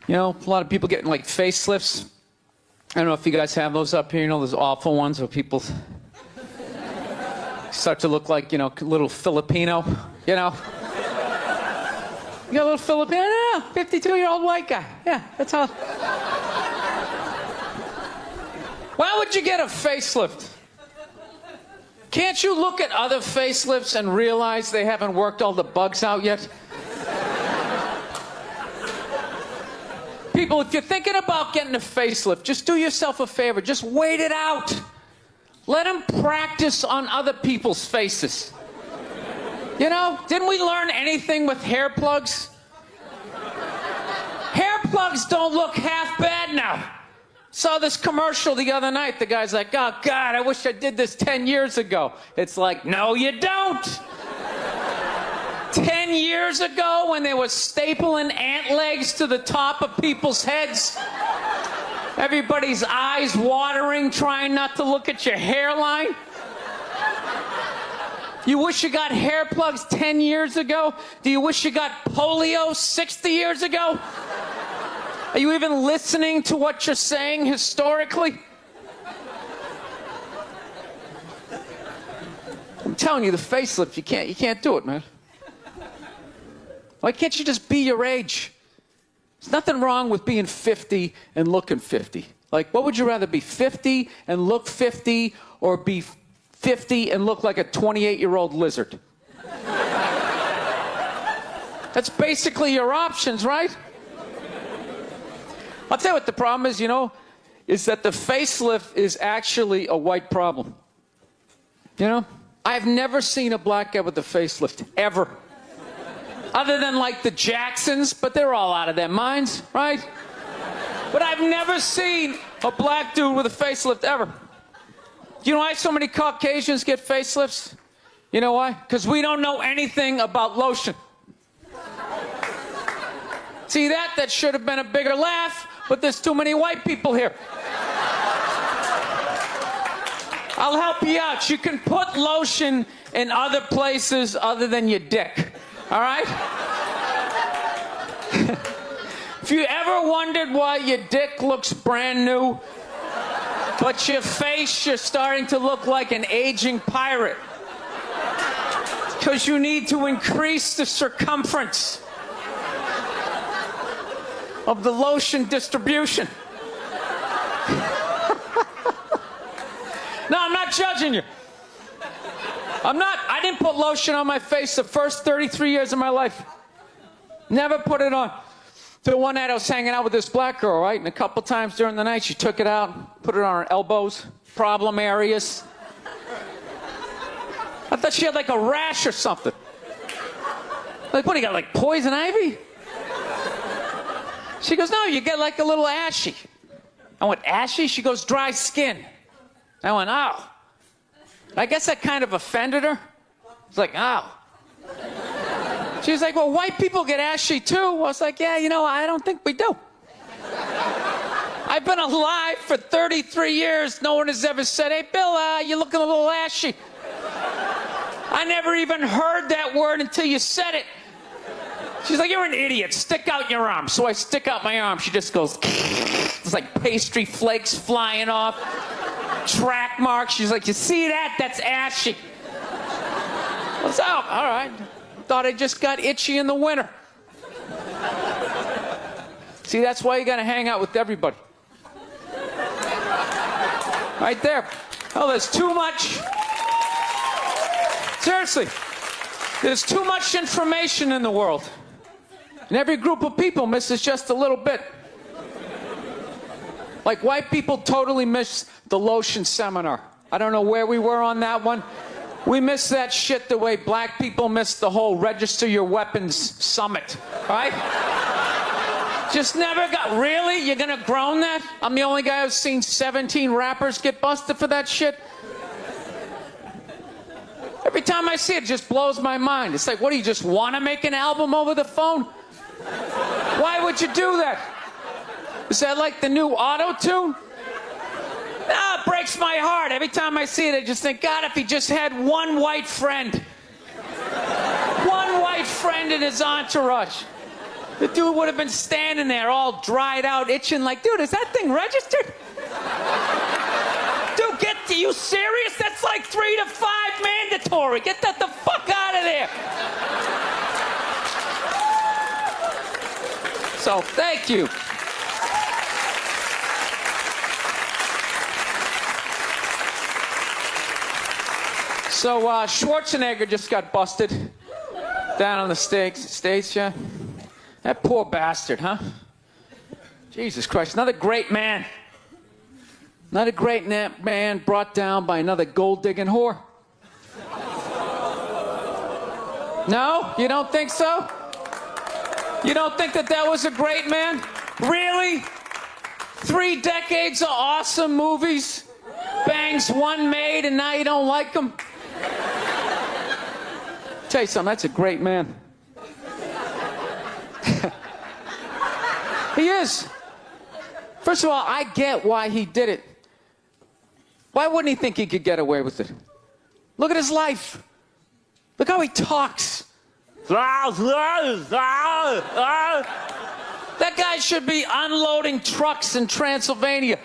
You know, a lot of people getting like facelifts. I don't know if you guys have those up here. You know, those awful ones where people start to look like, you know, little Filipino, you know. You got a little Filipino? Yeah, 52-year-old white guy. Yeah, that's how. Why would you get a facelift? Can't you look at other facelifts and realize they haven't worked all the bugs out yet? People, if you're thinking about getting a facelift, just do yourself a favor. Just wait it out. Let them practice on other people's faces. You know, didn't we learn anything with hair plugs? Hair plugs don't look half bad now. Saw this commercial the other night. The guy's like, oh, God, I wish I did this 10 years ago. It's like, no, you don't. 10 years ago, when they were stapling ant legs to the top of people's heads, everybody's eyes watering, trying not to look at your hairline. You wish you got hair plugs 10 years ago? Do you wish you got polio 60 years ago? Are you even listening to what you're saying historically? I'm telling you, the facelift, you can't do it, man. Why can't you just be your age? There's nothing wrong with being 50 and looking 50. Like, what would you rather be, 50 and look 50, or be 50 and look like a 28-year-old lizard? That's basically your options, right? I'll tell you what the problem is, you know, is that the facelift is actually a white problem. You know? I've never seen a black guy with a facelift, ever. Other than, like, the Jacksons, but they're all out of their minds, right? But I've never seen a black dude with a facelift, ever. Do you know why so many Caucasians get facelifts? You know why? Because we don't know anything about lotion. See that? That should have been a bigger laugh, but there's too many white people here. I'll help you out. You can put lotion in other places other than your dick. All right? If you ever wondered why your dick looks brand new, but your face, you're starting to look like an aging pirate. Because you need to increase the circumference of the lotion distribution. No, I'm not judging you. I didn't put lotion on my face the first 33 years of my life. Never put it on. The one night I was hanging out with this black girl, right? And a couple times during the night, she took it out, put it on her elbows, problem areas. I thought she had like a rash or something. Like, what do you got, like poison ivy? She goes, no, you get like a little ashy. I went, ashy? She goes, dry skin. I went, oh. I guess that kind of offended her. It's like, oh. She was like, well, white people get ashy too. I was like, yeah, you know, I don't think we do. I've been alive for 33 years. No one has ever said, hey, Bill, you're looking a little ashy. I never even heard that word until you said it. She's like, you're an idiot. Stick out your arm. So I stick out my arm. She just goes, it's like pastry flakes flying off. Track marks. She's like, you see that? That's ashy. What's up? All right. Thought I just got itchy in the winter. See, that's why you gotta hang out with everybody. Right there. Oh, there's too much. Seriously. There's too much information in the world. And every group of people misses just a little bit. Like white people totally miss the lotion seminar. I don't know where we were on that one. We miss that shit the way black people miss the whole register your weapons summit, right? Just never got, really? You're gonna groan that? I'm the only guy who's seen 17 rappers get busted for that shit? Every time I see it, it just blows my mind. It's like, what, do you just want to make an album over the phone? Why would you do that? Is that like the new auto-tune? No, it breaks my heart. Every time I see it, I just think, God, if he just had one white friend. One white friend in his entourage. The dude would have been standing there all dried out, itching like, dude, is that thing registered? Dude, are you serious? That's like 3 to 5 mandatory. Get that the fuck out of there. So, thank you. So, Schwarzenegger just got busted down on the States, yeah? That poor bastard, huh? Jesus Christ, another great man. Another great man brought down by another gold-digging whore. No? You don't think so? You don't think that was a great man? Really? 3 decades of awesome movies? Bangs one made and now you don't like him? Tell you something, that's a great man. He is. First of all, I get why he did it. Why wouldn't he think he could get away with it? Look at his life. Look how he talks. That guy should be unloading trucks in Transylvania.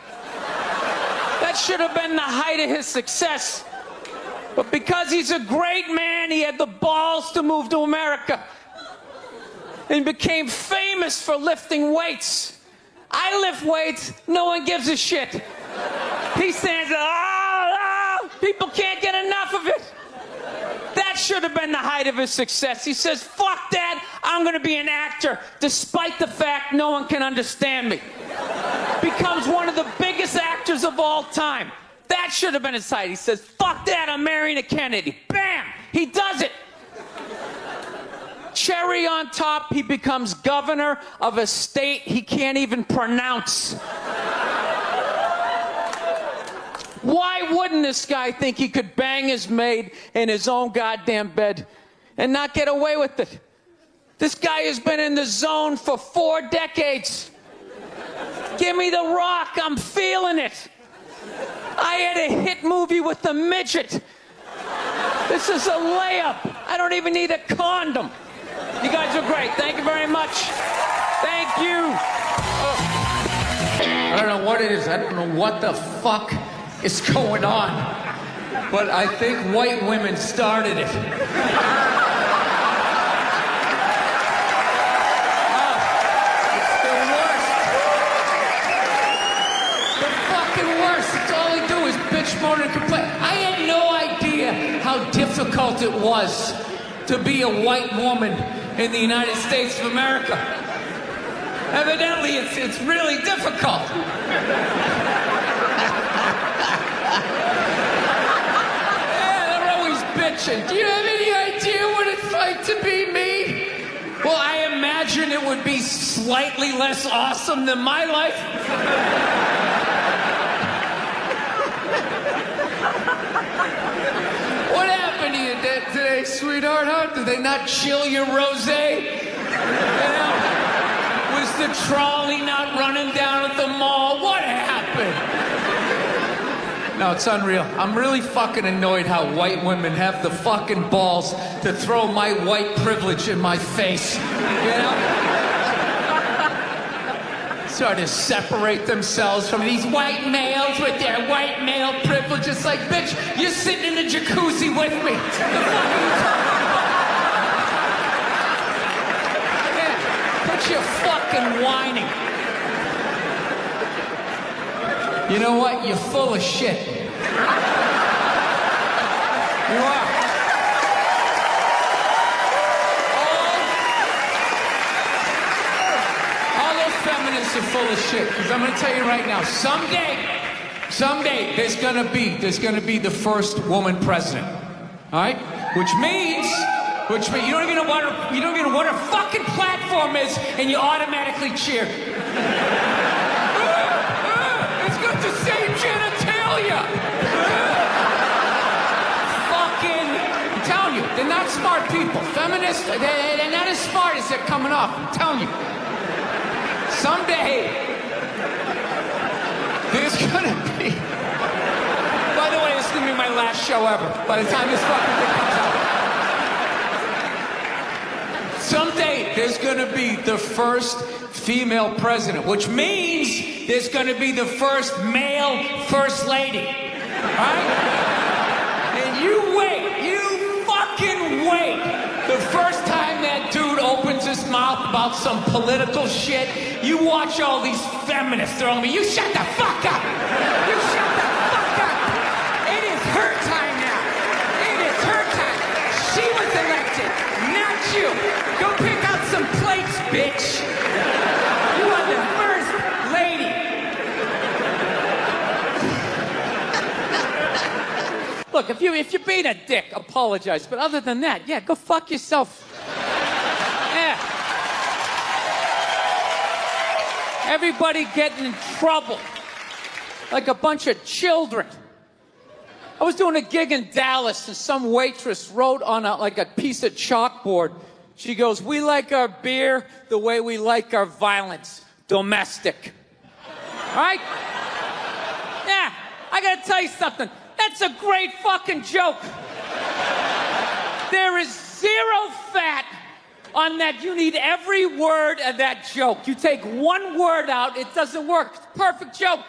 That should have been the height of his success. But because he's a great man, he had the balls to move to America. And became famous for lifting weights. I lift weights, no one gives a shit. He stands there, people can't get enough of it. That should have been the height of his success. He says, fuck that, I'm gonna be an actor, despite the fact no one can understand me. Becomes one of the biggest actors of all time. That should have been his height. He says, fuck that, I'm marrying a Kennedy. Bam! He does it. Cherry on top, he becomes governor of a state he can't even pronounce. Why wouldn't this guy think he could bang his maid in his own goddamn bed and not get away with it? This guy has been in the zone for 4 decades. Give me the rock, I'm feeling it. I had a hit movie with a midget. This is a layup. I don't even need a condom. You guys are great. Thank you very much. Thank you. I don't know what it is. I don't know what the fuck is going on. But I think white women started it. It's the worst. The fucking worst. It's all they do is bitch, moan, and complain. I had no idea how difficult it was to be a white woman in the United States of America. Evidently, it's really difficult. Yeah, they're always bitching. Do you have any idea what it's like to be me? Well, I imagine it would be slightly less awesome than my life. What happened to you today, sweetheart, huh? Did they not chill your rosé? You know? Was the trolley not running down at the mall? What happened? No, it's unreal. I'm really fucking annoyed how white women have the fucking balls to throw my white privilege in my face. You know? Sort of separate themselves from these white males with their white male privilege. It's like, bitch, you're sitting in the jacuzzi with me. The fuck are you talking about? Yeah, put your fucking whining. You know what? You're full of shit. You are. All those feminists are full of shit. Because I'm going to tell you right now, someday, there's going to be the first woman president. All right? Which means you don't even know what her fucking platform is, and you automatically cheer. It's got the same genitalia. Fucking, I'm telling you, they're not smart people. Feminists, they're not as smart as they're coming off. I'm telling you. Someday, there's gonna be. By the way, this is gonna be my last show ever. By the time this fucking thing comes out. Someday, there's gonna be the first female president, which means there's gonna be the first male first lady. Right? And you wait. You fucking wait. The first time that dude opens his mouth about some political shit, you watch all these feminists throwing me. You shut the fuck up! You shut the fuck up! It is her time now. It is her time. She was elected, not you. Go pick out some plates, bitch. You are the first lady. Look, if you're being a dick, apologize. But other than that, yeah, go fuck yourself. Yeah. Everybody getting in trouble. Like a bunch of children. I was doing a gig in Dallas, and some waitress wrote on a piece of chalkboard. She goes, "We like our beer the way we like our violence. Domestic." All right? Yeah, I gotta tell you something. That's a great fucking joke. There is zero fat on that. You need every word of that joke. You take one word out, it doesn't work. It's a perfect joke.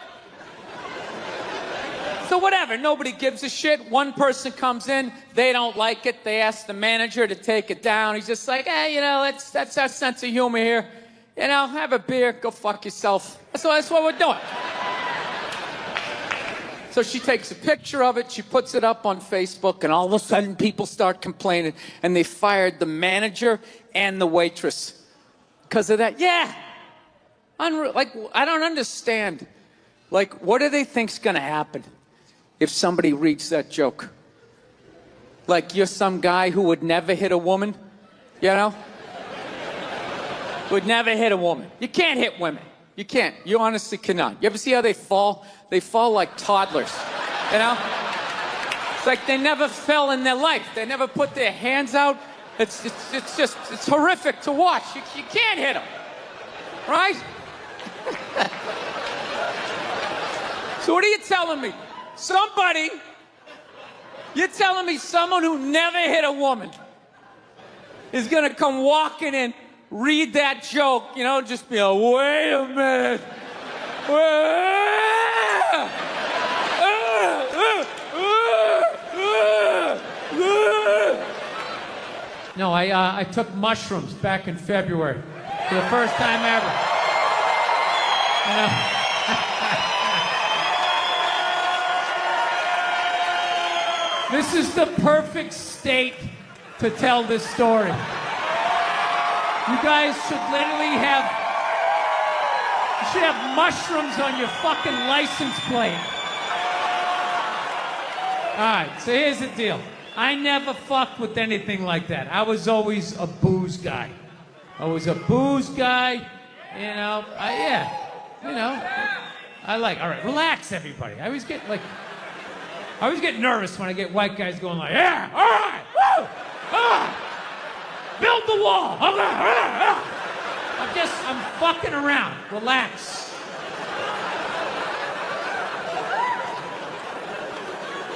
So whatever, nobody gives a shit. One person comes in, they don't like it. They ask the manager to take it down. He's just like, hey, you know, that's our sense of humor here. You know, have a beer, go fuck yourself. That's what we're doing. So she takes a picture of it, she puts it up on Facebook, and all of a sudden people start complaining, and they fired the manager and the waitress because of that. Yeah. Like, I don't understand. Like, what do they think's gonna happen if somebody reads that joke? Like, you're some guy who would never hit a woman, you know? Would never hit a woman. You can't hit women. You can't. You honestly cannot. You ever see how they fall? They fall like toddlers, you know? It's like they never fell in their life. They never put their hands out. It's horrific to watch. You can't hit them, right? So what are you telling me? You're telling me someone who never hit a woman is gonna come walking in, read that joke, you know, just be like, wait a minute. No, I took mushrooms back in February for the first time ever. You know? This is the perfect state to tell this story. You guys should literally have mushrooms on your fucking license plate. All right, so here's the deal. I never fucked with anything like that. I was always a booze guy. You know. All right, relax, everybody. I always get nervous when I get white guys going like, yeah, all right, woo, build the wall. I'm fucking around. Relax.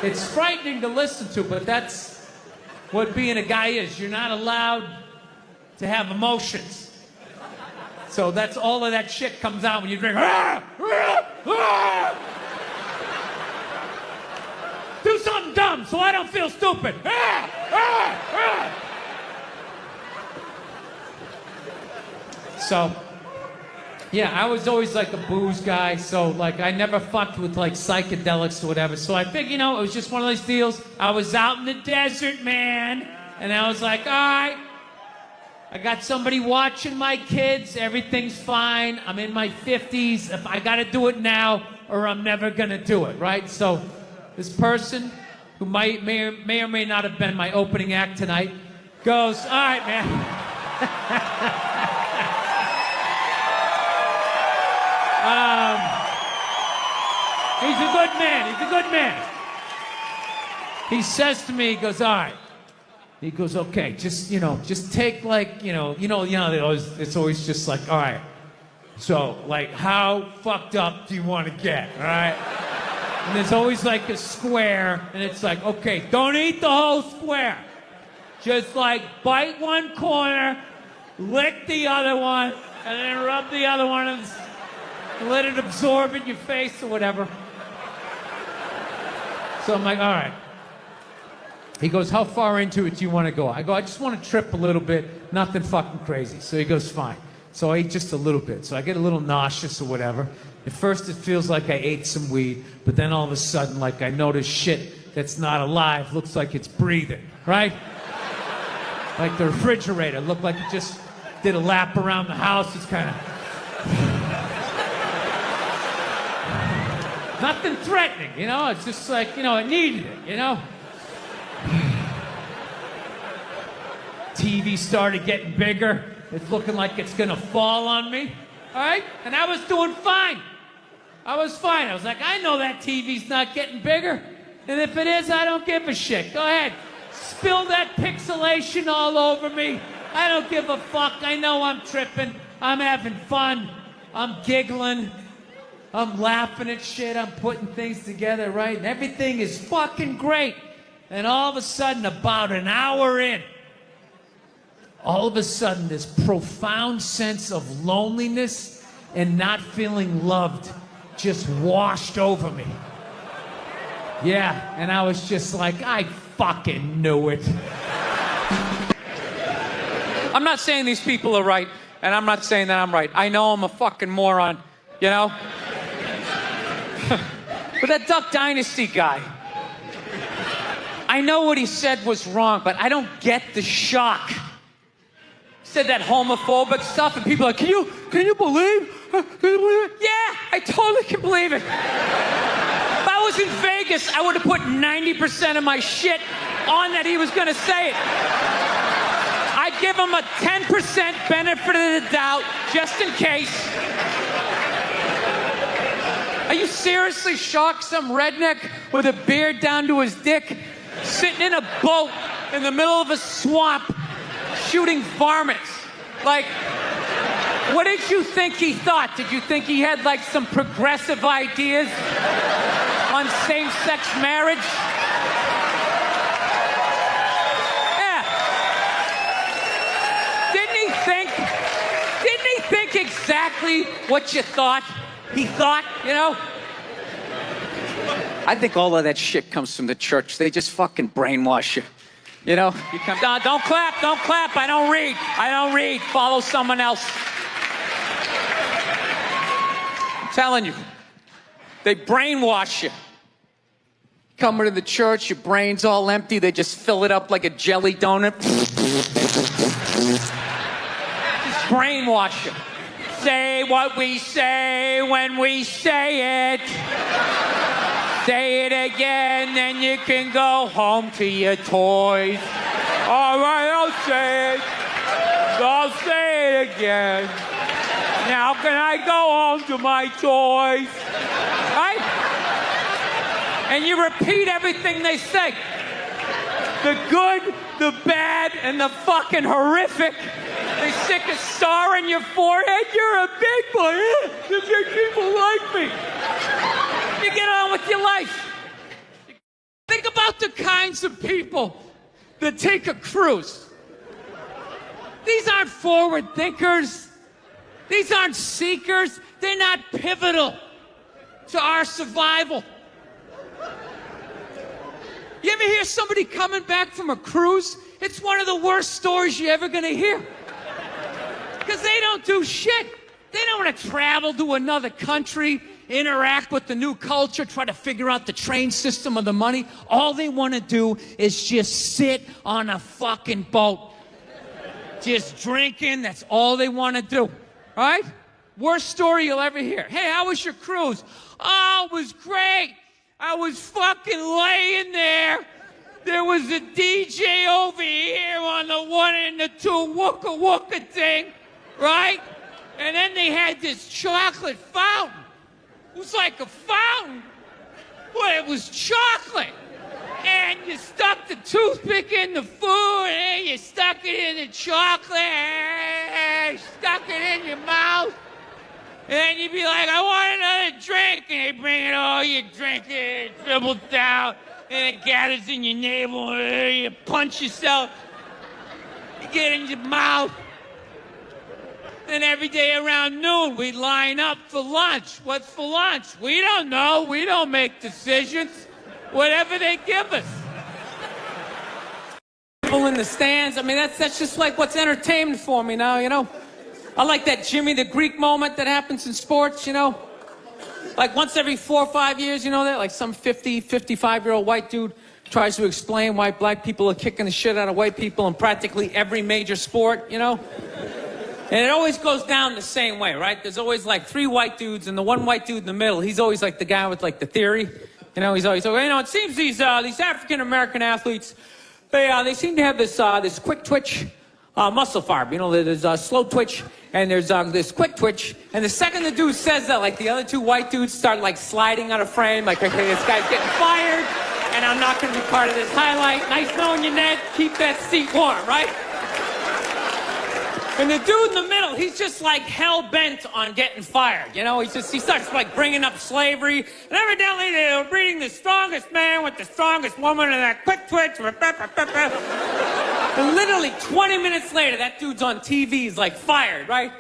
It's frightening to listen to, but that's what being a guy is. You're not allowed to have emotions. So that's all of that shit comes out when you drink. Do something dumb so I don't feel stupid. So, yeah, I was always like a booze guy, so like I never fucked with like psychedelics or whatever. So I figured, you know, it was just one of those deals. I was out in the desert, man, and I was like, all right, I got somebody watching my kids, everything's fine. I'm in my 50s. If I gotta do it now or I'm never gonna do it, right? So this person who may or may not have been my opening act tonight goes, all right, man. He's a good man. He says to me, he goes, all right. He goes, okay, just take like, it's always just like, all right. So, like, how fucked up do you want to get, all right? And there's always like a square, and it's like, okay, don't eat the whole square. Just like bite one corner, lick the other one, and then rub the other one and let it absorb in your face or whatever. So I'm like, all right. He goes, how far into it do you want to go? I go, I just want to trip a little bit, nothing fucking crazy. So he goes, fine. So I ate just a little bit. So I get a little nauseous or whatever. At first it feels like I ate some weed, but then all of a sudden, like I notice shit that's not alive, looks like it's breathing, right? Like the refrigerator, looked like it just did a lap around the house. It's kind of... Nothing threatening, you know? It's just like, you know, it needed it, you know? TV started getting bigger. It's looking like it's gonna fall on me, all right? And I was doing fine. I was like, I know that TV's not getting bigger. And if it is, I don't give a shit. Go ahead. Spill that pixelation all over me. I don't give a fuck. I know I'm tripping. I'm having fun. I'm giggling. I'm laughing at shit. I'm putting things together, right? And everything is fucking great. And all of a sudden, about an hour in, all of a sudden, this profound sense of loneliness and not feeling loved just washed over me. Yeah, and I was just like, I fucking knew it. I'm not saying these people are right, and I'm not saying that I'm right. I know I'm a fucking moron, you know? But that Duck Dynasty guy, I know what he said was wrong, but I don't get the shock. He said that homophobic stuff, and people are like, can you believe? Can you believe it? Yeah, I totally can believe it. If I was in Vegas, I would have put 90% of my shit on that he was gonna say it. I'd give him a 10% benefit of the doubt, just in case. Are you seriously shocked some redneck with a beard down to his dick, sitting in a boat in the middle of a swamp, shooting varmints? Like, what did you think he thought? Did you think he had like some progressive ideas? on same-sex marriage. Yeah. Didn't he think exactly what you thought he thought, you know? I think all of that shit comes from the church. They just fucking brainwash you. You know, you come down, don't clap, I don't read, follow someone else. I'm telling you, they brainwash you. Coming to the church, your brain's all empty, they just fill it up like a jelly donut. Just brainwash you. Say what we say when we say it. Say it again, then you can go home to your toys. All right, I'll say it. I'll say it again. Now can I go home to my toys? Right? And you repeat everything they say. The good, the bad, and the fucking horrific. They stick a star in your forehead. You're a big boy. The big people like me. You get on with your life. Think about the kinds of people that take a cruise. These aren't forward thinkers. These aren't seekers. They're not pivotal to our survival. You ever hear somebody coming back from a cruise? It's one of the worst stories you're ever going to hear. Because they don't do shit. They don't want to travel to another country, interact with the new culture, try to figure out the train system or the money. All they want to do is just sit on a fucking boat. Just drinking, that's all they want to do. Right? Worst story you'll ever hear. Hey, how was your cruise? Oh, it was great. I was fucking laying there. There was a DJ over here on the 1 and the 2 wooka wooka thing. Right? And then they had this chocolate fountain. It was like a fountain, but it was chocolate. And you stuck the toothpick in the food, and you stuck it in the chocolate, and you stuck it in your mouth. And then you'd be like, I want another drink. And they bring it all, you drink it, it dribbles down, and it gathers in your navel, and you punch yourself. You get in your mouth. And every day around noon, we'd line up for lunch. What's for lunch? We don't know. We don't make decisions. Whatever they give us. People in the stands, I mean, that's just like what's entertainment for me now, you know? I like that Jimmy the Greek moment that happens in sports, you know? Like once every 4 or 5 years, you know that? Like some 50, 55-year-old white dude tries to explain why black people are kicking the shit out of white people in practically every major sport, you know? And it always goes down the same way, right? There's always like 3 white dudes, and the one white dude in the middle, he's always like the guy with like the theory. You know, he's always, you know, it seems these African-American athletes, they seem to have this quick twitch muscle fiber. You know, there's slow twitch, and there's this quick twitch. And the second the dude says that, like the other 2 white dudes start like sliding out of frame, like, okay, this guy's getting fired, and I'm not going to be part of this highlight. Nice knowing you, Ned. Keep that seat warm, right? And the dude in the middle, he's just like hell-bent on getting fired. You know, he starts like bringing up slavery. And evidently they were breeding the strongest man with the strongest woman and that quick twitch. And literally 20 minutes later, that dude's on TV. He's like fired, right?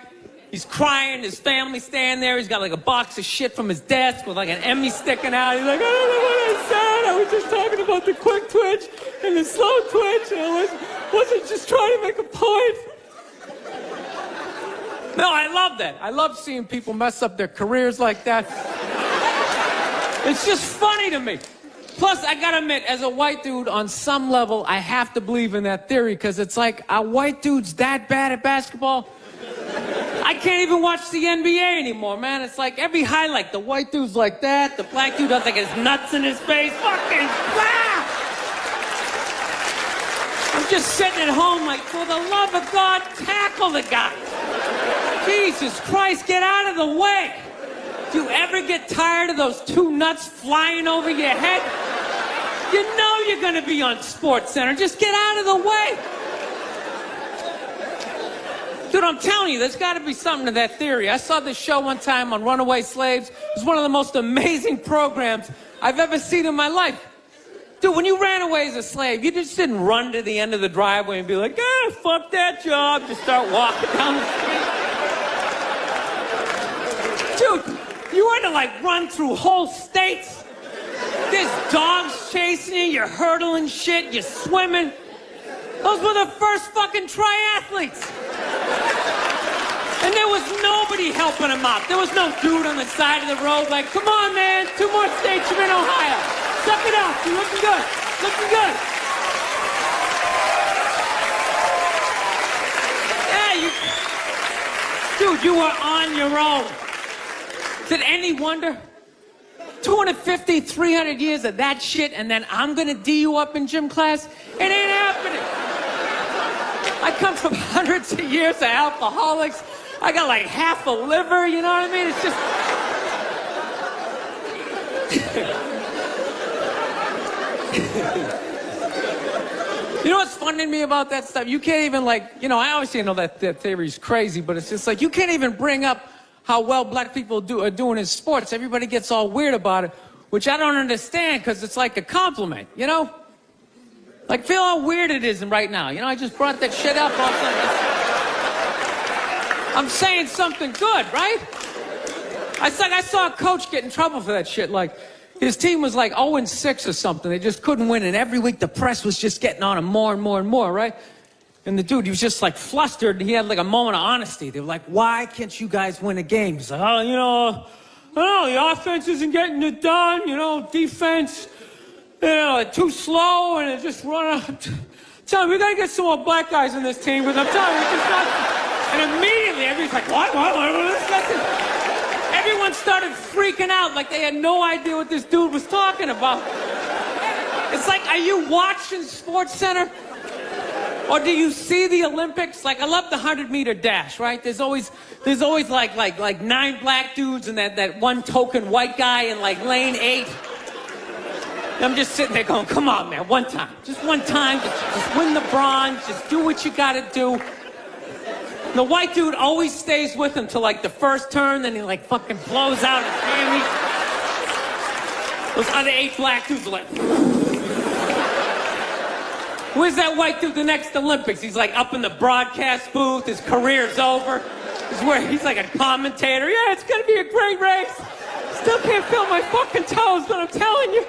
He's crying. His family's standing there. He's got like a box of shit from his desk with like an Emmy sticking out. He's like, I don't know what I said. I was just talking about the quick twitch and the slow twitch. And I wasn't just trying to make a point. No, I love that. I love seeing people mess up their careers like that. It's just funny to me. Plus, I gotta admit, as a white dude, on some level, I have to believe in that theory, because it's like, are white dudes that bad at basketball? I can't even watch the NBA anymore, man. It's like every highlight, the white dude's like that, the black dude has like his nuts in his face. Fucking ah! I'm just sitting at home like, for the love of God, tackle the guy. Jesus Christ, get out of the way. Do you ever get tired of those 2 nuts flying over your head? You know you're going to be on SportsCenter. Just get out of the way. Dude, I'm telling you, there's got to be something to that theory. I saw this show one time on runaway slaves. It was one of the most amazing programs I've ever seen in my life. Dude, when you ran away as a slave, you just didn't run to the end of the driveway and be like, fuck that job. Just start walking down the street. Dude, you had to like run through whole states. There's dogs chasing you, you're hurdling shit, you're swimming. Those were the first fucking triathletes. And there was nobody helping them out. There was no dude on the side of the road like, come on, man, 2 more states, you're in Ohio. Suck it up, you're looking good, looking good. Yeah, dude, you were on your own. Is it any wonder? 250, 300 years of that shit, and then I'm gonna D you up in gym class? It ain't happening. I come from hundreds of years of alcoholics. I got like half a liver, you know what I mean? It's just... You know what's funny to me about that stuff? You can't even like, you know, I obviously know that theory's crazy, but it's just like, you can't even bring up how well black people are doing in sports. Everybody gets all weird about it, which I don't understand because it's like a compliment, you know? Like, feel how weird it is right now. You know, I just brought that shit up. I'm saying something good, right? I saw a coach get in trouble for that shit. Like, his team was like 0-6 or something. They just couldn't win, and every week the press was just getting on him more and more and more, right? And the dude, he was just like flustered, and he had like a moment of honesty. They were like, why can't you guys win a game? He's like, oh, you know, I don't know, the offense isn't getting it done, you know, defense, you know, too slow, and it just run out. Tell me, we gotta get some more black guys in this team, because I'm telling you, it's just not... And immediately, everybody's like, what? Everyone started freaking out like they had no idea what this dude was talking about. It's like, are you watching Sports Center? Or do you see the Olympics? Like, I love the 100-meter dash, right? There's always like 9 black dudes and that one token white guy in like lane 8. And I'm just sitting there going, come on, man, one time. Just one time, just win the bronze, just do what you gotta do. The white dude always stays with him till like the first turn, then he like fucking blows out his hammy. Those other 8 black dudes are like... Where's that white dude the next Olympics? He's like up in the broadcast booth, his career's over. He's like a commentator. Yeah, it's gonna be a great race. Still can't feel my fucking toes, but I'm telling you.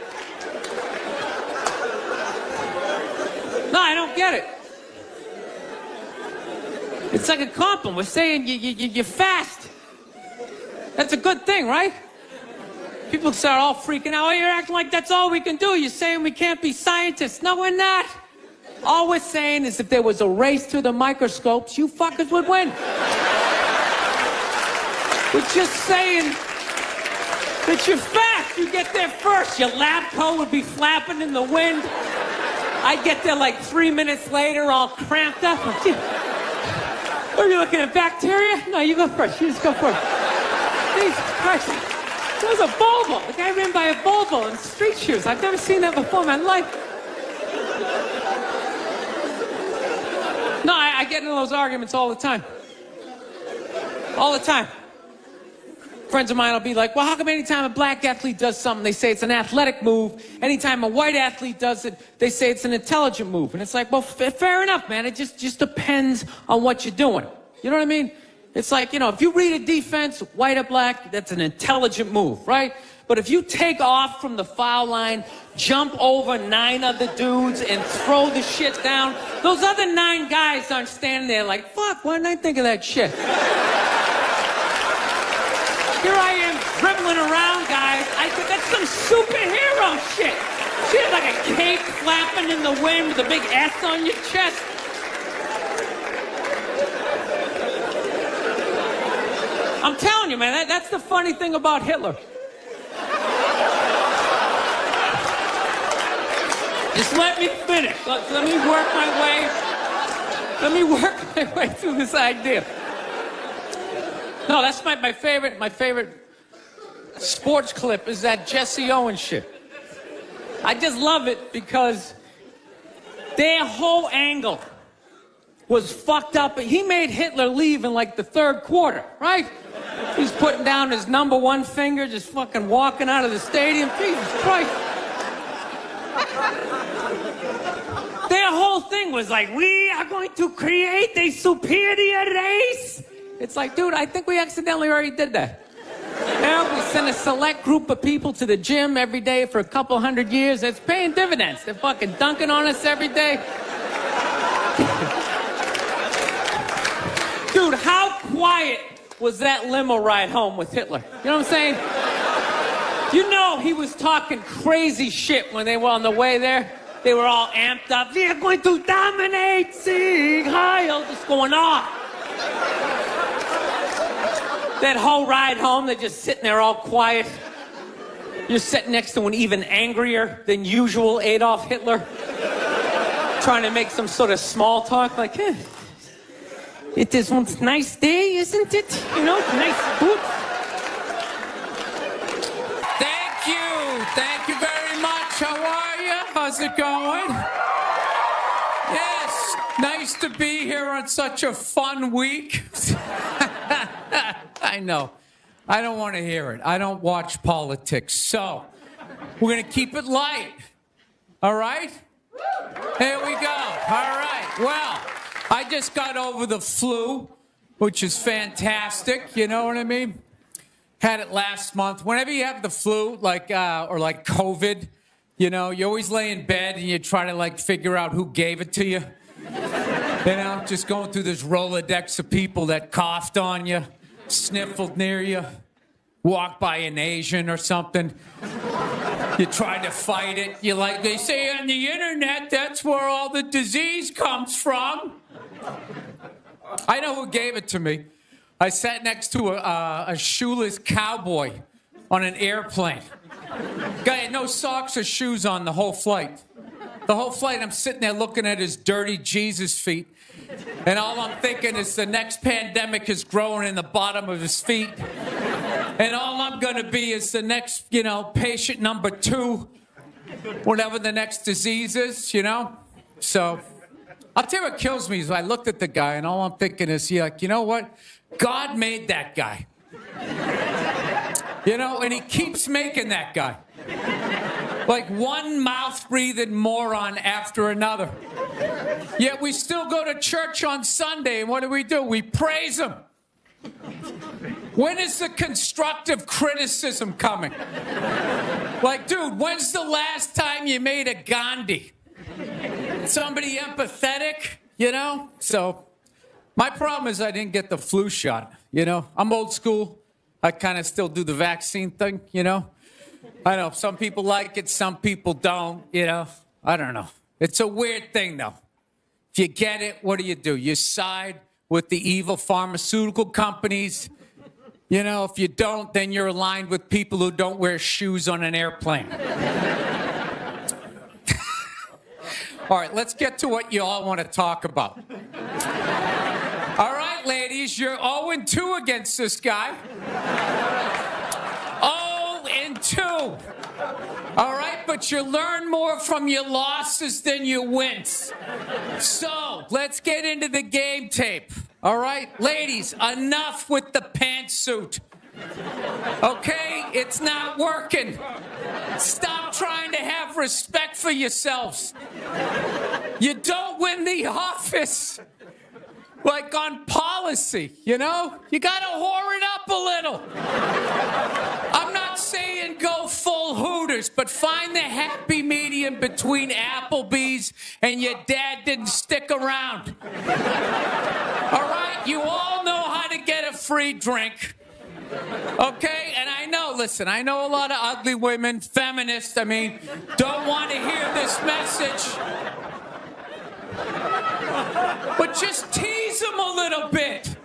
No, I don't get it. It's like a compliment. We're saying you're fast. That's a good thing, right? People start all freaking out. Oh, you're acting like that's all we can do. You're saying we can't be scientists. No, we're not. All we're saying is if there was a race to the microscopes, you fuckers would win. We're just saying that you're fast. You get there first. Your lab coat would be flapping in the wind. I'd get there like 3 minutes later, all cramped up. Are you looking at bacteria? No, you go first. You just go first. Jesus Christ. There was a Volvo. The guy ran by a Volvo in street shoes. I've never seen that before in my life. No, I get into those arguments all the time. All the time. Friends of mine will be like, well, how come anytime a black athlete does something, they say it's an athletic move? Anytime a white athlete does it, they say it's an intelligent move. And it's like, well, fair enough, man. It just depends on what you're doing. You know what I mean? It's like, you know, if you read a defense, white or black, that's an intelligent move, right? But if you take off from the foul line, jump over 9 other dudes, and throw the shit down, those other 9 guys aren't standing there like, fuck, why didn't I think of that shit? Here I am dribbling around, guys. That's some superhero shit. She had like a cape flapping in the wind with a big S on your chest. I'm telling you, man, that's the funny thing about Hitler. Just let me finish. Let me work my way through this idea. No, that's my favorite sports clip is that Jesse Owens shit. I just love it because their whole angle was fucked up. He made Hitler leave in like the 3rd quarter, right? He's putting down his number one finger, just fucking walking out of the stadium. Jesus Christ. Their whole thing was like, we are going to create a superior race. It's like, dude, I think we accidentally already did that. Now we send a select group of people to the gym every day for a couple hundred years. It's paying dividends. They're fucking dunking on us every day. Dude, how quiet was that limo ride home with Hitler? You know what I'm saying? You know he was talking crazy shit when they were on the way there. They were all amped up. We are going to dominate, Sieg Heil, just going off. That whole ride home, they're just sitting there all quiet. You're sitting next to an even angrier than usual Adolf Hitler, trying to make some sort of small talk, like, it is one nice day, isn't it? You know, nice food. Thank you very much. How are you? How's it going? Yes, nice to be here on such a fun week. I know. I don't want to hear it. I don't watch politics. So, we're going to keep it light. All right? Here we go. All right. Well, I just got over the flu, which is fantastic. You know what I mean? Had it last month. Whenever you have the flu, like COVID, you know, you always lay in bed and you try to, like, figure out who gave it to you. You know, just going through this Rolodex of people that coughed on you, sniffled near you, walked by an Asian or something. You tried to fight it. You like, they say on the internet, that's where all the disease comes from. I know who gave it to me. I sat next to a shoeless cowboy on an airplane. Guy had no socks or shoes on the whole flight. The whole flight, I'm sitting there looking at his dirty Jesus feet. And all I'm thinking is the next pandemic is growing in the bottom of his feet. And all I'm going to be is the next, you know, patient number 2, whatever the next disease is, you know? So, I'll tell you what kills me is I looked at the guy and all I'm thinking is, like, you know what? God made that guy. You know, and he keeps making that guy. Like one mouth-breathing moron after another. Yet we still go to church on Sunday, and what do? We praise him. When is the constructive criticism coming? Like, dude, when's the last time you made a Gandhi? Somebody empathetic, you know? So, my problem is I didn't get the flu shot, you know? I'm old school. I kind of still do the vaccine thing, you know? I know, some people like it, some people don't, you know? I don't know. It's a weird thing, though. If you get it, what do? You side with the evil pharmaceutical companies. You know, if you don't, then you're aligned with people who don't wear shoes on an airplane. All right, let's get to what you all want to talk about. All right, ladies, you're 0-2 against this guy. 0-2. All right, but you learn more from your losses than your wins. So, let's get into the game tape. All right, ladies, enough with the pantsuit. Okay, it's not working. Stop trying to have respect for yourselves. You don't win the office. Like on policy, you know? You gotta whore it up a little. I'm not saying go full Hooters, but find the happy medium between Applebee's and your dad didn't stick around. All right? You all know how to get a free drink. Okay? And I know, listen, I know a lot of ugly women, feminists, don't want to hear this message. But just tease him a little bit.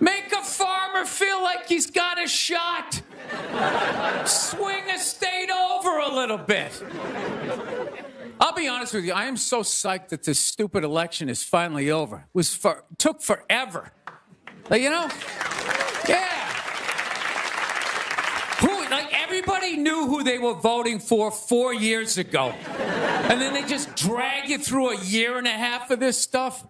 Make a farmer feel like he's got a shot. Swing a state over a little bit. I'll be honest with you, I am so psyched that this stupid election is finally over. It took forever. Like, you know? Yeah. Everybody knew who they were voting for 4 years ago. And then they just drag you through a year and a half of this stuff.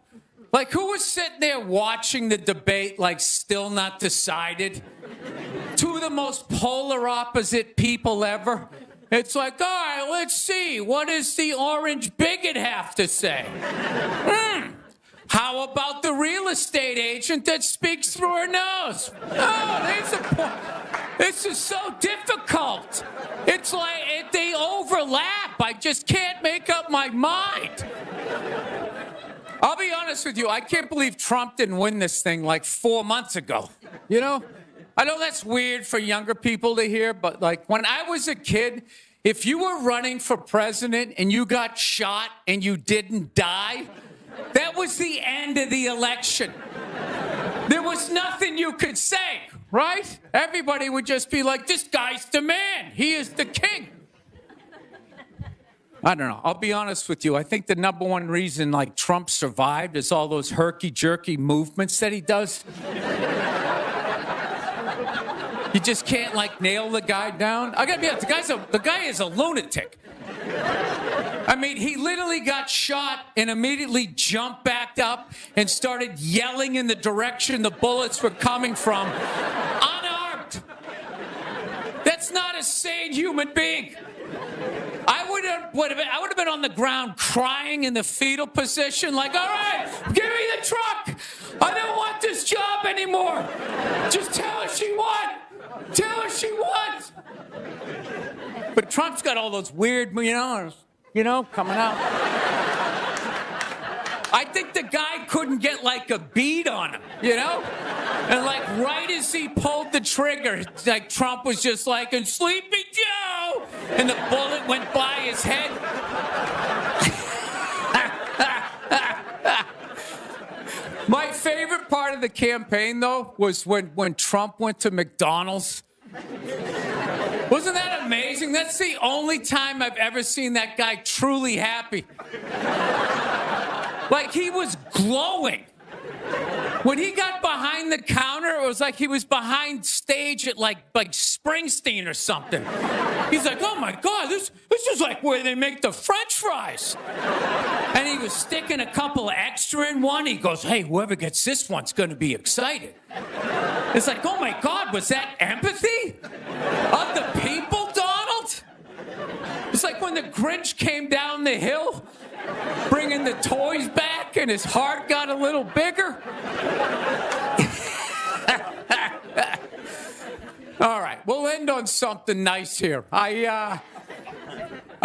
Like, who was sitting there watching the debate, like, still not decided? Two of the most polar opposite people ever. It's like, all right, let's see. What does the orange bigot have to say? How about the real estate agent that speaks through her nose? Oh, there's a point. This is so difficult. It's like they overlap. I just can't make up my mind. I'll be honest with you. I can't believe Trump didn't win this thing like 4 months ago. You know? I know that's weird for younger people to hear, but like when I was a kid, if you were running for president and you got shot and you didn't die, that was the end of the election. There was nothing you could say, right? Everybody would just be like, this guy's the man. He is the king. I don't know. I'll be honest with you. I think the number one reason like Trump survived is all those herky-jerky movements that he does. You just can't like nail the guy down. I gotta be honest, the guy is a lunatic. I mean, he literally got shot and immediately jumped back up and started yelling in the direction the bullets were coming from, unarmed. That's not a sane human being. I would have been on the ground crying in the fetal position, like, all right, give me the truck. I don't want this job anymore. Just tell her she won. Tell her she won. But Trump's got all those weird, coming out. I think the guy couldn't get like a bead on him, And like right as he pulled the trigger, like Trump was just like, and Sleepy Joe, and the bullet went by his head. My favorite part of the campaign, though, was when Trump went to McDonald's. Wasn't that amazing? That's the only time I've ever seen that guy truly happy. Like, he was glowing. When he got behind the counter, it was like he was behind stage at like Springsteen or something. He's like, oh my God, this is like where they make the French fries. And he was sticking a couple of extra in one. He goes, hey, whoever gets this one's going to be excited. It's like, oh my God, was that empathy of the people, Donald? It's like when the Grinch came down the hill, bringing the toys back, and his heart got a little bigger. All right, we'll end on something nice here. I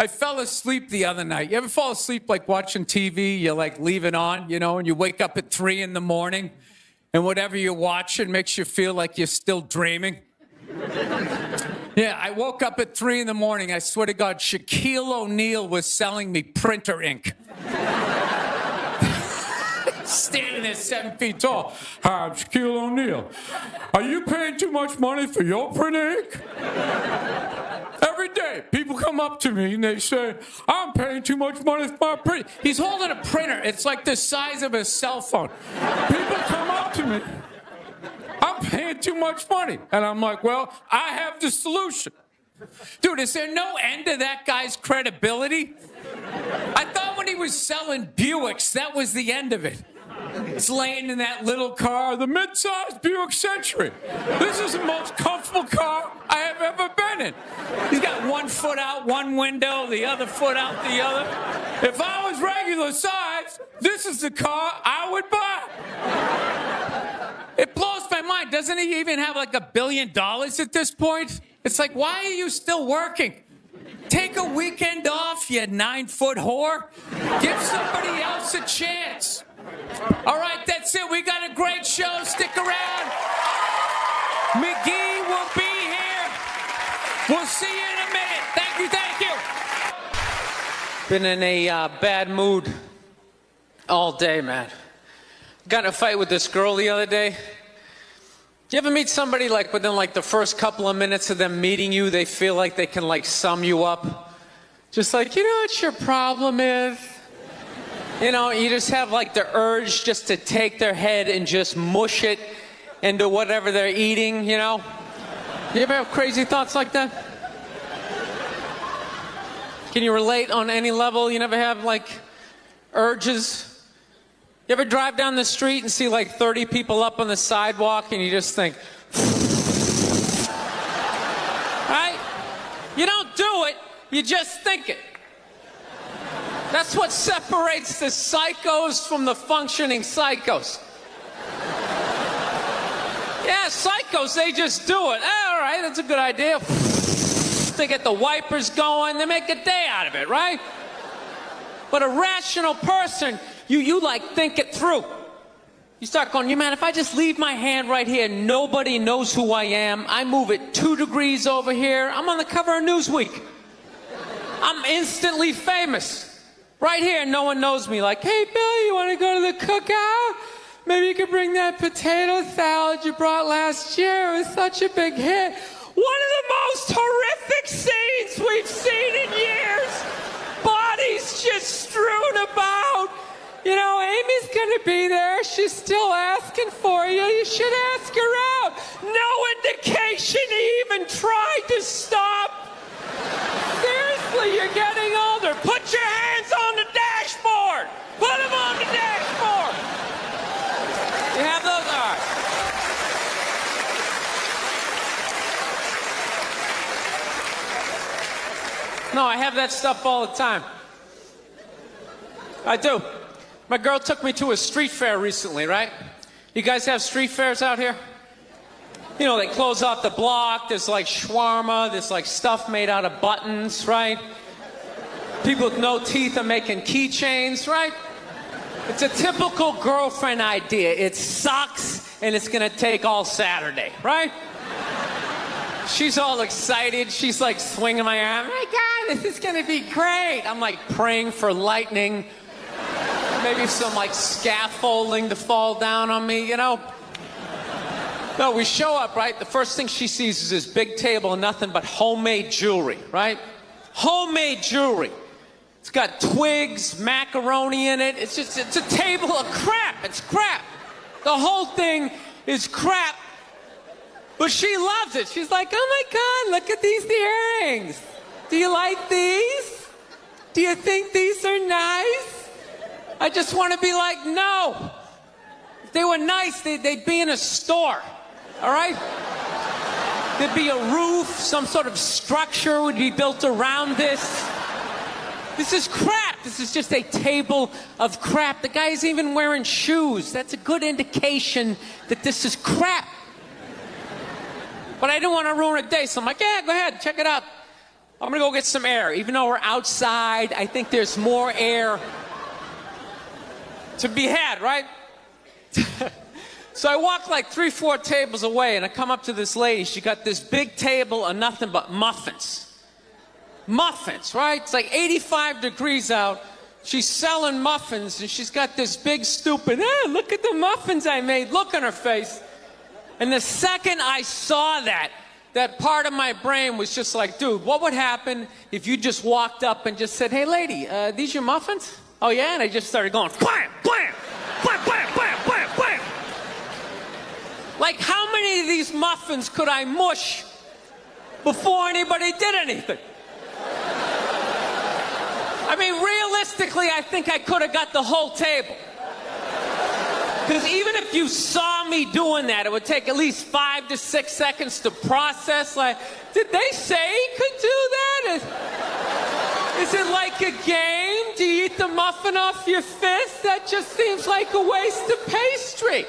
fell asleep the other night. You ever fall asleep like watching TV? You like leave it on, and you wake up at 3 a.m, and whatever you're watching makes you feel like you're still dreaming. Yeah, I woke up at 3 a.m. I swear to God, Shaquille O'Neal was selling me printer ink. Standing there 7 feet tall. Hi, I'm Shaquille O'Neal. Are you paying too much money for your printer ink? Every day, people come up to me and they say, I'm paying too much money for my printer. He's holding a printer. It's like the size of a cell phone. People come up to me. I'm paying too much money. And I'm like, well, I have the solution. Dude, is there no end to that guy's credibility? I thought when he was selling Buicks, that was the end of it. He's laying in that little car, the mid-sized Buick Century. This is the most comfortable car I have ever been in. He's got one foot out one window, the other foot out the other. If I was regular size, this is the car I would buy. It blows my mind. Doesn't he even have like $1 billion at this point? It's like, why are you still working? Take a weekend off, you 9-foot whore. Give somebody else a chance. All right, that's it. We got a great show. Stick around. McGee will be here. We'll see you in a minute. Thank you. Been in a bad mood all day, man. Got in a fight with this girl the other day. Do you ever meet somebody like within like the first couple of minutes of them meeting you, they feel like they can like sum you up? Just like, you know what your problem is? You just have like the urge just to take their head and just mush it into whatever they're eating, You ever have crazy thoughts like that? Can you relate on any level? You never have like urges? You ever drive down the street and see like 30 people up on the sidewalk and you just think, right? You don't do it, you just think it. That's what separates the psychos from the functioning psychos. Yeah, psychos, they just do it. All right, that's a good idea. They get the wipers going, they make a day out of it, right? But a rational person, you like think it through. You start going, man, if I just leave my hand right here, nobody knows who I am. I move it 2 degrees over here, I'm on the cover of Newsweek. I'm instantly famous. Right here, no one knows me. Like, hey, Bill, you want to go to the cookout? Maybe you could bring that potato salad you brought last year. It was such a big hit. One of the most horrific scenes we've seen in years. Bodies just strewn about. You know, Amy's going to be there. She's still asking for you. You should ask her out. No indication he even tried to stop. Seriously, you're getting older. Put your hands on the dashboard. Put them on the dashboard. You have those? All right. No, I have that stuff all the time. I do. My girl took me to a street fair recently, right? You guys have street fairs out here? You know, they close off the block. There's like shawarma. There's like stuff made out of buttons, right? People with no teeth are making keychains, right? It's a typical girlfriend idea. It sucks, and it's gonna take all Saturday, right? She's all excited. She's like swinging my arm. Oh my God, this is gonna be great. I'm like praying for lightning. Maybe some like scaffolding to fall down on me, you know? No, we show up, right? The first thing she sees is this big table and nothing but homemade jewelry, right? Homemade jewelry. It's got twigs, macaroni in it. It's a table of crap. It's crap. The whole thing is crap. But she loves it. She's like, oh my God, look at these earrings. Do you like these? Do you think these are nice? I just want to be like, no. If they were nice, they'd be in a store, all right? There'd be a roof, some sort of structure would be built around this. This is crap. This is just a table of crap. The guy's even wearing shoes. That's a good indication that this is crap. But I didn't want to ruin a day, so I'm like, yeah, go ahead, check it out. I'm going to go get some air. Even though we're outside, I think there's more air to be had, right? So I walk like 3-4 tables away, and I come up to this lady. She got this big table of nothing but muffins. Muffins, right? It's like 85 degrees out. She's selling muffins, and she's got this big, stupid, look at the muffins I made, look on her face. And the second I saw that part of my brain was just like, dude, what would happen if you just walked up and just said, hey, lady, these your muffins? Oh, yeah? And I just started going, blam, blam, blam, blam, blam, blam, blam. Like, how many of these muffins could I mush before anybody did anything? I mean, realistically, I think I could have got the whole table. Because even if you saw me doing that, it would take at least 5 to 6 seconds to process. Like, did they say he could do that? Is it like a game? Do you eat the muffin off your fist? That just seems like a waste of pastry.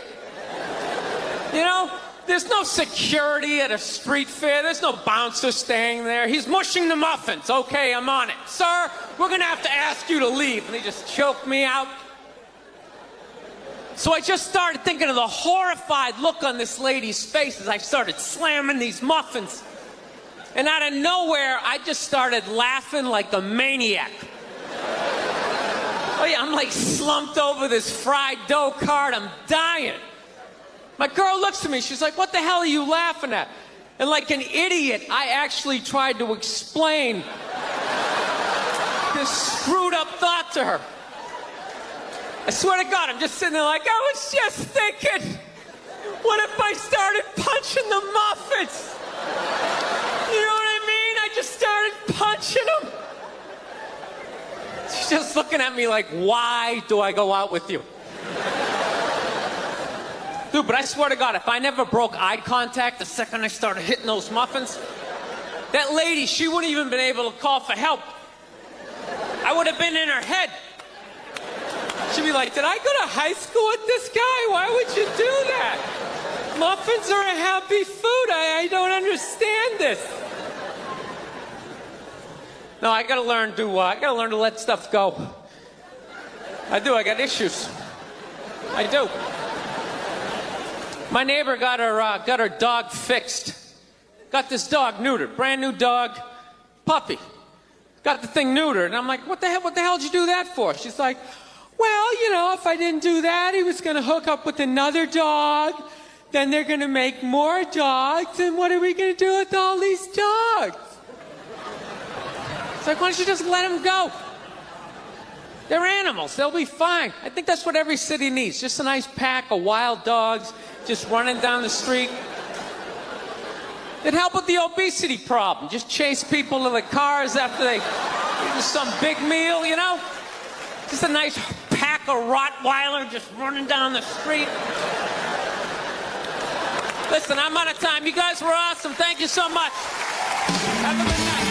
You know, there's no security at a street fair. There's no bouncer staying there. He's mushing the muffins. Okay, I'm on it. Sir, we're going to have to ask you to leave. And they just choke me out. So I just started thinking of the horrified look on this lady's face as I started slamming these muffins. And out of nowhere, I just started laughing like a maniac. Oh yeah, I'm like slumped over this fried dough cart. I'm dying. My girl looks at me. She's like, what the hell are you laughing at? And like an idiot, I actually tried to explain this screwed up thought to her. I swear to God, I'm just sitting there like, I was just thinking, what if I started punching the muffins? You know what I mean? I just started punching them. She's just looking at me like, why do I go out with you? Dude, but I swear to God, if I never broke eye contact the second I started hitting those muffins, that lady, she wouldn't even been able to call for help. I would have been in her head. She'd be like, did I go to high school with this guy? Why would you do that? Muffins are a happy food. I don't understand this. No, I gotta learn to let stuff go. I do, I got issues. I do. My neighbor got her dog fixed. Got this dog neutered, brand new dog, puppy. Got the thing neutered, and I'm like, what the hell did you do that for? She's like, well, you know, if I didn't do that, he was gonna hook up with another dog, then they're gonna make more dogs, and what are we gonna do with all these dogs? It's like, why don't you just let them go? They're animals, they'll be fine. I think that's what every city needs, just a nice pack of wild dogs just running down the street. It'd help with the obesity problem. Just chase people to the cars after they eat some big meal, you know? Just a nice pack of Rottweiler just running down the street. Listen, I'm out of time. You guys were awesome. Thank you so much. Have a good night.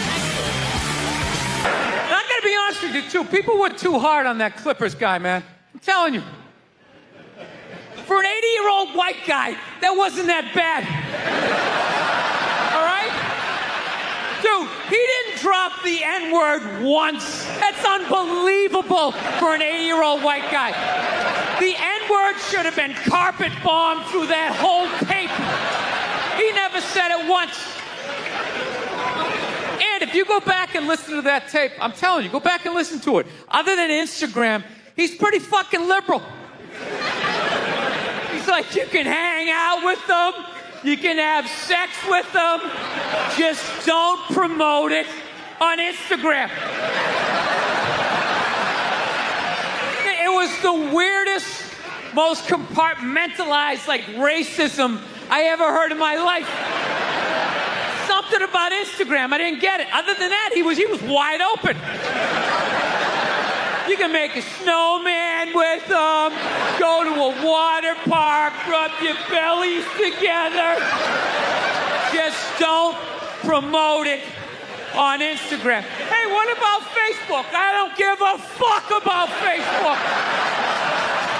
And I'm going to be honest with you, too. People were too hard on that Clippers guy, man. I'm telling you. For an 80-year-old white guy, that wasn't that bad. All right? Dude, he didn't drop the N-word once. That's unbelievable for an 80-year-old white guy. The N-word should have been carpet bombed through that whole tape. He never said it once. And if you go back and listen to that tape, I'm telling you, go back and listen to it. Other than Instagram, he's pretty fucking liberal. He's like, you can hang out with them, you can have sex with them, just don't promote it on Instagram. It was the weirdest, most compartmentalized, like, racism I ever heard in my life. Something about Instagram, I didn't get it. Other than that, he was wide open. You can make a snowman with them, go to a water park, rub your bellies together. Just don't promote it on Instagram. Hey, what about Facebook? I don't give a fuck about Facebook.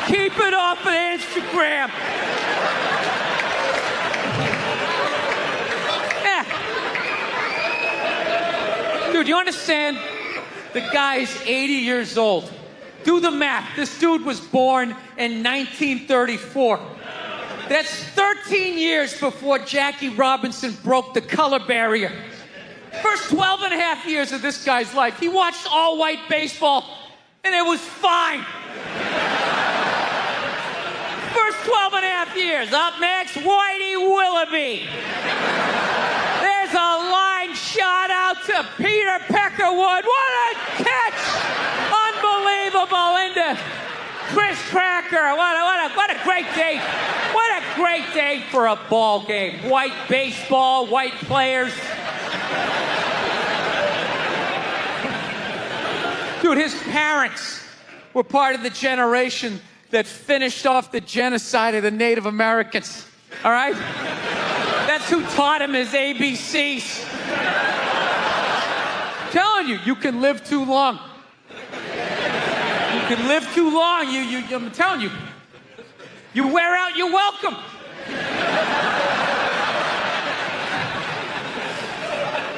Keep it off of Instagram. Yeah. Dude, you understand? The guy's 80 years old. Do the math. This dude was born in 1934. That's 13 years before Jackie Robinson broke the color barrier. First 12 and a half years of this guy's life, he watched all-white baseball, and it was fine. First 12 and a half years. Up next, Whitey Willoughby. There's a line shot out to Peter Peckerwood. What a catch! Unbelievable into Chris Cracker. What a great day. What a great day for a ball game. White baseball, white players. Dude, his parents were part of the generation that finished off the genocide of the Native Americans. All right? That's who taught him his ABCs. I'm telling you, you can live too long. You can live too long. I'm telling you, you wear out your welcome.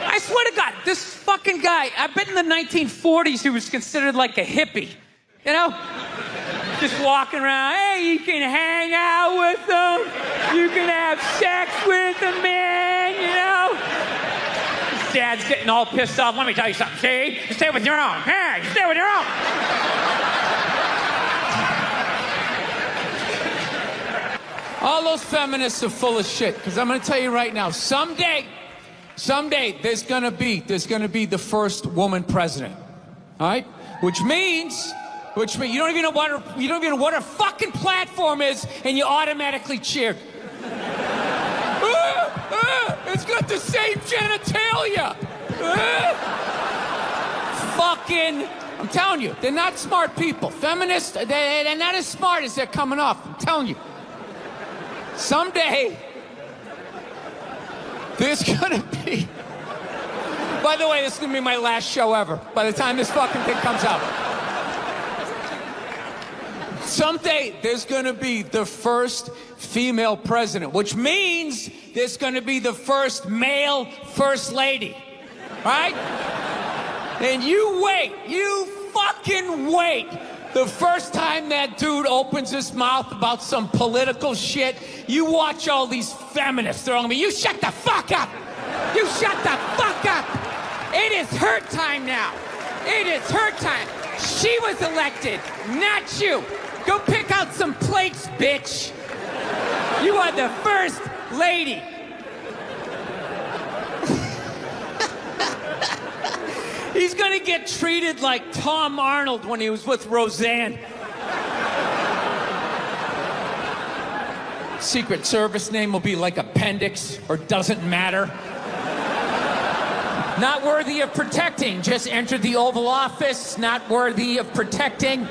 I swear to God, this fucking guy, I bet in the 1940s he was considered like a hippie. You know? Just walking around, hey, you can hang out with them, you can have sex with them, man, you know? His dad's getting all pissed off. Let me tell you something, see? You stay with your own. Hey, you stay with your own. All those feminists are full of shit, because I'm going to tell you right now, someday, there's going to be the first woman president, all right? Which means you don't even know what her fucking platform is, and you automatically cheer. It's got the same genitalia. Fucking I'm telling you, they're not smart people. Feminists, they're not as smart as they're coming off. I'm telling you. Someday, there's gonna be... By the way, this is gonna be my last show ever, by the time this fucking thing comes out. Someday, there's gonna be the first female president, which means there's gonna be the first male first lady, right? And you wait, you fucking wait. The first time that dude opens his mouth about some political shit, you watch all these feminists throwing me, you shut the fuck up! You shut the fuck up! It is her time now. It is her time. She was elected, not you. Go pick out some plates, bitch. You are the first lady. He's gonna get treated like Tom Arnold when he was with Roseanne. Secret Service name will be like Appendix or Doesn't Matter. Not worthy of protecting. Just entered the Oval Office. Not worthy of protecting.